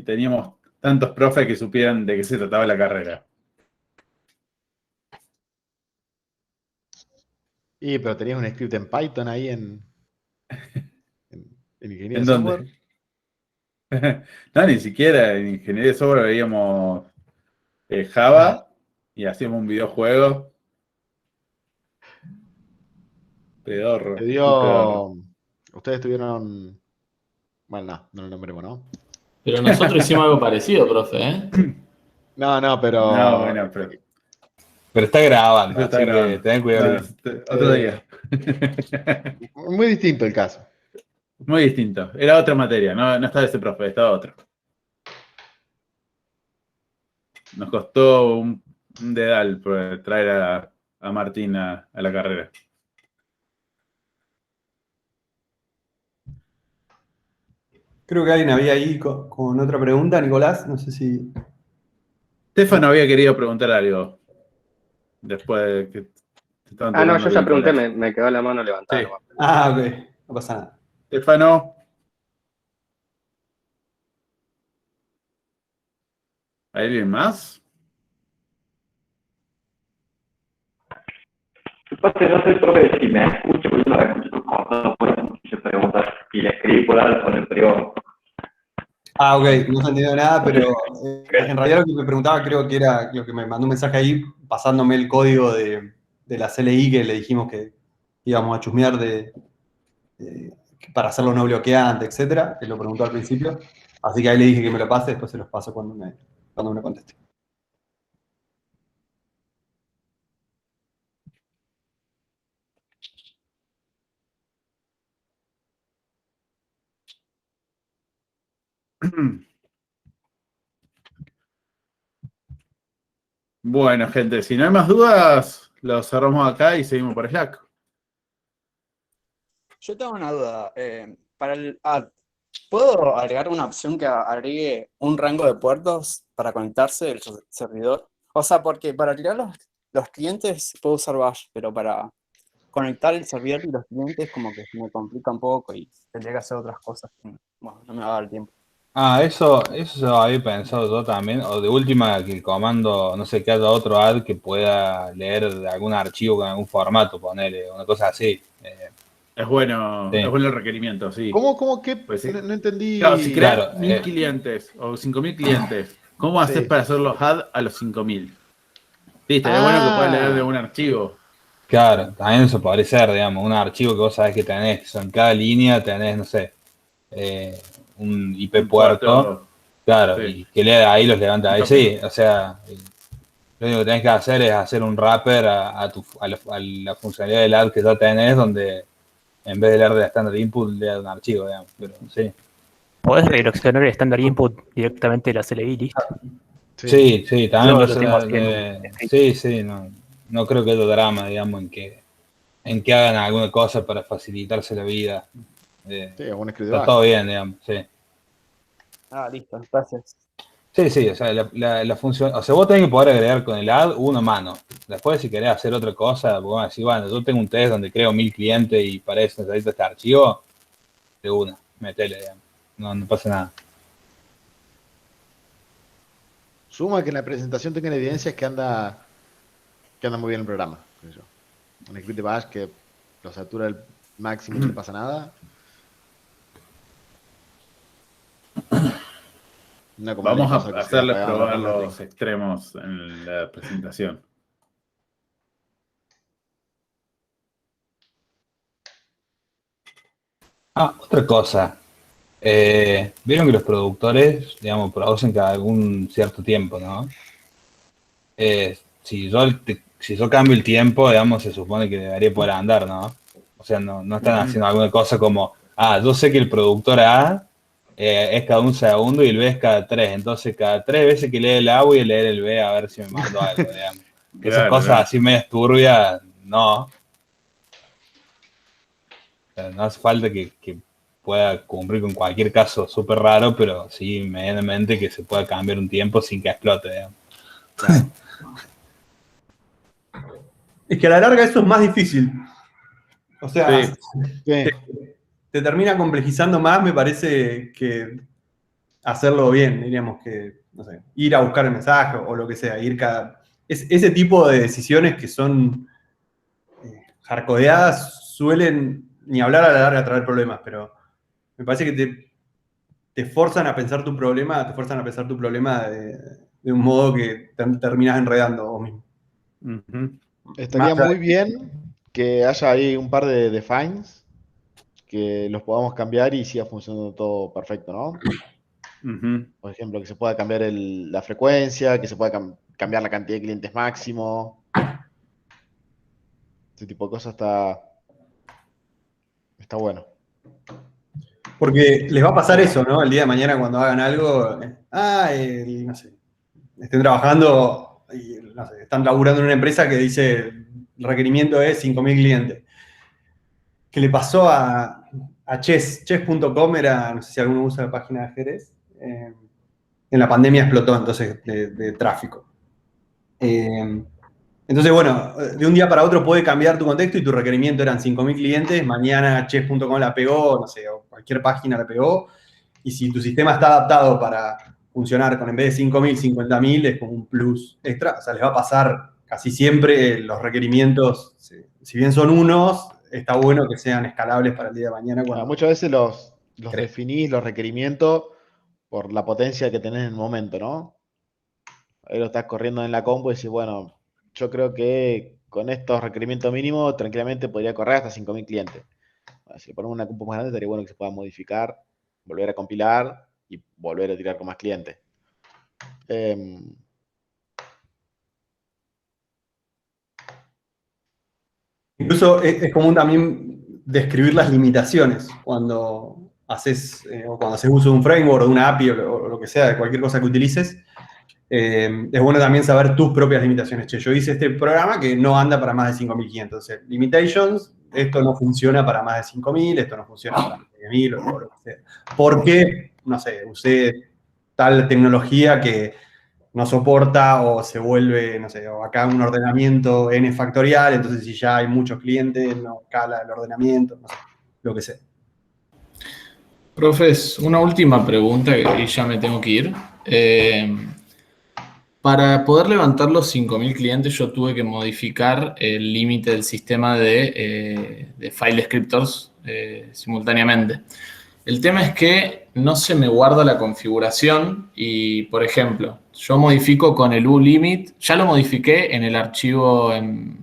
teníamos tantos profes que supieran de qué se trataba la carrera. Y pero tenías un script en Python ahí en ingeniería ¿En de software. dónde? No, ni siquiera en ingeniería de software veíamos Java y hacíamos un videojuego. Pedorro. Te muy pedorro. dio. Ustedes tuvieron. Bueno, no lo nombremos, ¿no? Pero nosotros hicimos algo parecido, profe, ¿eh? No, pero. No, bueno, pero Pero está grabando, eso está así que grabando. ten cuidado. Otro día. Muy distinto el caso. Muy distinto. Era otra materia, no estaba ese profe, estaba otro. Nos costó un dedal traer a Martín a la carrera. Creo que alguien había ahí con otra pregunta, Nicolás, no sé si... Stefano había querido preguntar algo. Después de que te estaban No, tocando yo ya el pregunté, Nicolás. me quedó la mano levantada. Sí. nomás. Ok, no pasa nada. Stefano. ¿Hay alguien más? No sé, profe, si me escucho, porque yo no escucho tus cosas, no puedo muchas preguntas y le escribí por alto en el privado. Ok, no se entendido nada, pero en realidad lo que me preguntaba creo que era lo que me mandó un mensaje ahí pasándome el código de la CLI que le dijimos que íbamos a chusmear para hacerlo no bloqueante, etcétera, que lo preguntó al principio. Así que ahí le dije que me lo pase, después se los paso cuando me conteste. Bueno, gente, si no hay más dudas, lo cerramos acá y seguimos por Slack. Yo tengo una duda. Para el ad, ¿puedo agregar una opción que agregue un rango de puertos para conectarse del servidor? O sea, porque para tirar los clientes puedo usar Bash, pero para conectar el servidor y los clientes como que me complica un poco y tendría que hacer otras cosas que, bueno, no me va a dar el tiempo. Eso se lo había pensado yo también, o de última que el comando, no sé, que haya otro ad que pueda leer algún archivo con algún formato, ponerle una cosa así. Es bueno, Sí. es bueno el requerimiento, sí. ¿Cómo que? Pues sí. No entendí. Claro, si creas Claro, 1000 clientes o 5000 clientes, ¿cómo haces Sí. para hacer los add a los 5000? Sí, estaría bueno que puedas leer de un archivo. Claro, también eso podría ser, digamos, un archivo que vos sabés que tenés, en cada línea tenés, no sé, un IP puerto, claro, sí. y que lea ahí, los levanta ahí, sí, o sea, lo único que tenés que hacer es hacer un wrapper a la funcionalidad del ad que ya tenés, donde en vez de leer de la standard input, lea un archivo, digamos, pero sí. Podés redireccionar el standard input directamente de la CLI, listo. Sí, también Yo lo lo tengo así en- sí, no creo que haya drama, digamos, en que hagan alguna cosa para facilitarse la vida. Sí, algún script de Está bash. todo bien, digamos, sí. Listo, gracias. Sí, o sea, la función, o sea, vos tenés que poder agregar con el ad uno a mano. Después, si querés hacer otra cosa, vos vas a decir, bueno, yo tengo un test donde creo 1000 clientes y para eso necesito este archivo, de una, metele, digamos. No pasa nada. Suma que en la presentación tengan evidencias que anda muy bien el programa. qué sé yo. Un script de bash que lo satura al máximo y no le pasa nada. Vamos a hacerles probar los extremos en la presentación. Otra cosa. Vieron que los productores, digamos, producen cada algún cierto tiempo, ¿no? Si yo cambio el tiempo, digamos, se supone que debería poder andar, ¿no? O sea, no están haciendo alguna cosa como, yo sé que el productor A es cada un segundo y el B es cada 3, entonces cada 3 veces que lee el A voy a leer el B a ver si me mandó algo, digamos. Esas Claro, cosas claro. así medio turbias, no. O sea, no hace falta que pueda cumplir con cualquier caso súper raro, pero sí, medianamente que se pueda cambiar un tiempo sin que explote, digamos. Es que a la larga eso es más difícil. O sea, Sí. te termina complejizando más, me parece, que hacerlo bien, diríamos que, no sé, ir a buscar el mensaje o lo que sea, ese tipo de decisiones que son hardcodeadas suelen, ni hablar a la larga, traer problemas, pero me parece que te forzan a pensar tu problema, de un modo que terminas enredando vos mismo. Estaría muy bien que haya ahí un par de defines que los podamos cambiar y siga funcionando todo perfecto, ¿no? Por ejemplo, que se pueda cambiar la frecuencia, que se pueda cambiar la cantidad de clientes máximo. Ese tipo de cosas está bueno. Porque les va a pasar eso, ¿no? El día de mañana cuando hagan algo, no sé, estén trabajando y, no sé, están laburando en una empresa que dice el requerimiento es 5.000 clientes. ¿Qué le pasó a Chess? Chess.com era, no sé si alguno usa la página de ajedrez, en la pandemia explotó entonces de tráfico. Entonces, bueno, de un día para otro puede cambiar tu contexto y tu requerimiento eran 5.000 clientes, mañana Chess.com la pegó, no sé, o cualquier página la pegó, y si tu sistema está adaptado para funcionar con en vez de 5.000, 50.000, es como un plus extra, o sea, les va a pasar casi siempre los requerimientos, si bien son unos, está bueno que sean escalables para el día de mañana. Muchas veces los definís, los requerimientos, por la potencia que tenés en el momento, ¿no? Ahí lo estás corriendo en la compu y decís, bueno, yo creo que con estos requerimientos mínimos tranquilamente podría correr hasta 5.000 clientes. Si le ponemos una compu más grande, estaría bueno que se pueda modificar, volver a compilar y volver a tirar con más clientes. Incluso es común también describir las limitaciones cuando haces uso de un framework o de una API o lo que sea, de cualquier cosa que utilices. Es bueno también saber tus propias limitaciones. Che, yo hice este programa que no anda para más de 5.500. Entonces, limitations, esto no funciona para más de 5.000, esto no funciona para 10.000 o lo que sea. ¿Por qué? No sé, usé tal tecnología que no soporta o se vuelve, no sé, o acá un ordenamiento n factorial, entonces si ya hay muchos clientes, no cala el ordenamiento, no sé, lo que sea. Profes, una última pregunta y ya me tengo que ir. Para poder levantar los 5.000 clientes, yo tuve que modificar el límite del sistema de file descriptors simultáneamente. El tema es que no se me guarda la configuración y, por ejemplo, yo modifico con el ulimit, ya lo modifiqué en el archivo en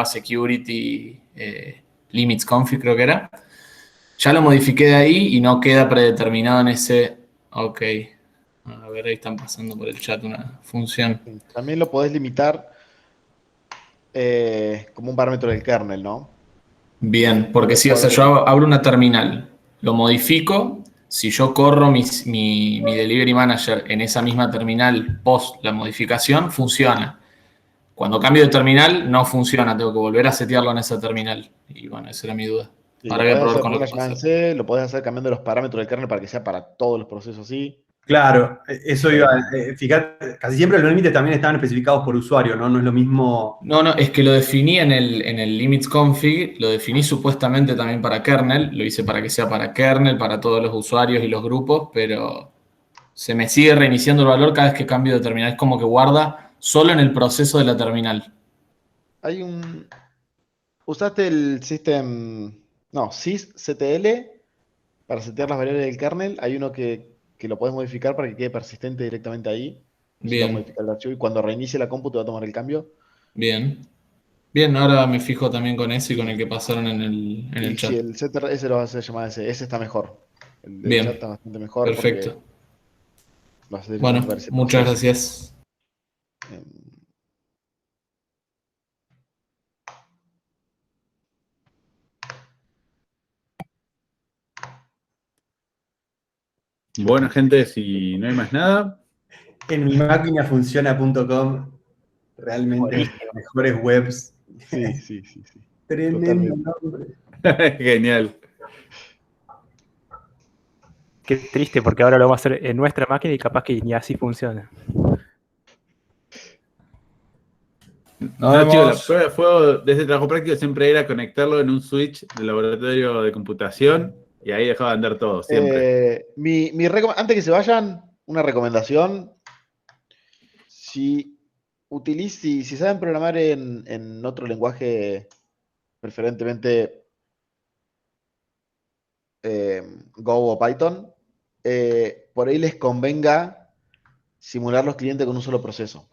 /security limits config, creo que era. Ya lo modifiqué de ahí y no queda predeterminado en ese. Ok. A ver, ahí están pasando por el chat una función. También lo podés limitar como un parámetro del kernel, ¿no? Bien, porque sí, o sea, yo abro una terminal, lo modifico. Si yo corro mi Delivery Manager en esa misma terminal post la modificación, funciona. Cuando cambio de terminal, no funciona. Tengo que volver a setearlo en esa terminal. Y bueno, esa era mi duda. Sí, Ahora lo voy a podés probar hacer con lo que por pasa. -c, lo podés hacer cambiando los parámetros del kernel para que sea para todos los procesos así. Claro, eso iba. Fíjate, casi siempre los límites también estaban especificados por usuario, ¿no? No es lo mismo. No, es que lo definí en el limits config, lo definí supuestamente también para kernel, lo hice para que sea para kernel, para todos los usuarios y los grupos, pero se me sigue reiniciando el valor cada vez que cambio de terminal. Es como que guarda solo en el proceso de la terminal. ¿Usaste el sysctl para setear las variables del kernel? Hay uno que lo podés modificar para que quede persistente directamente ahí. No necesitas Bien. modificar el archivo y cuando reinicie la compu te va a tomar el cambio. Bien. Bien, ahora me fijo también con ese y con el que pasaron en el Y chat. si el setter, ese lo vas a llamar ese. Ese está mejor. El del Bien, chat está bastante mejor perfecto. porque lo hace Bueno, directamente para ese muchas proceso. gracias. Bueno, gente, si no hay más nada. En mi máquina funciona.com, realmente Buenísimo. las mejores webs. Sí, sí, sí, sí. Tremendo Totalmente. nombre. Genial. Qué triste, porque ahora lo vamos a hacer en nuestra máquina y capaz que ni así funciona. No, chicos, la vemos. prueba de fuego de ese trabajo práctico siempre era conectarlo en un switch del laboratorio de computación y ahí dejaba de andar todo, siempre. Antes que se vayan, una recomendación. Si saben programar en otro lenguaje, preferentemente Go o Python, por ahí les convenga simular los clientes con un solo proceso.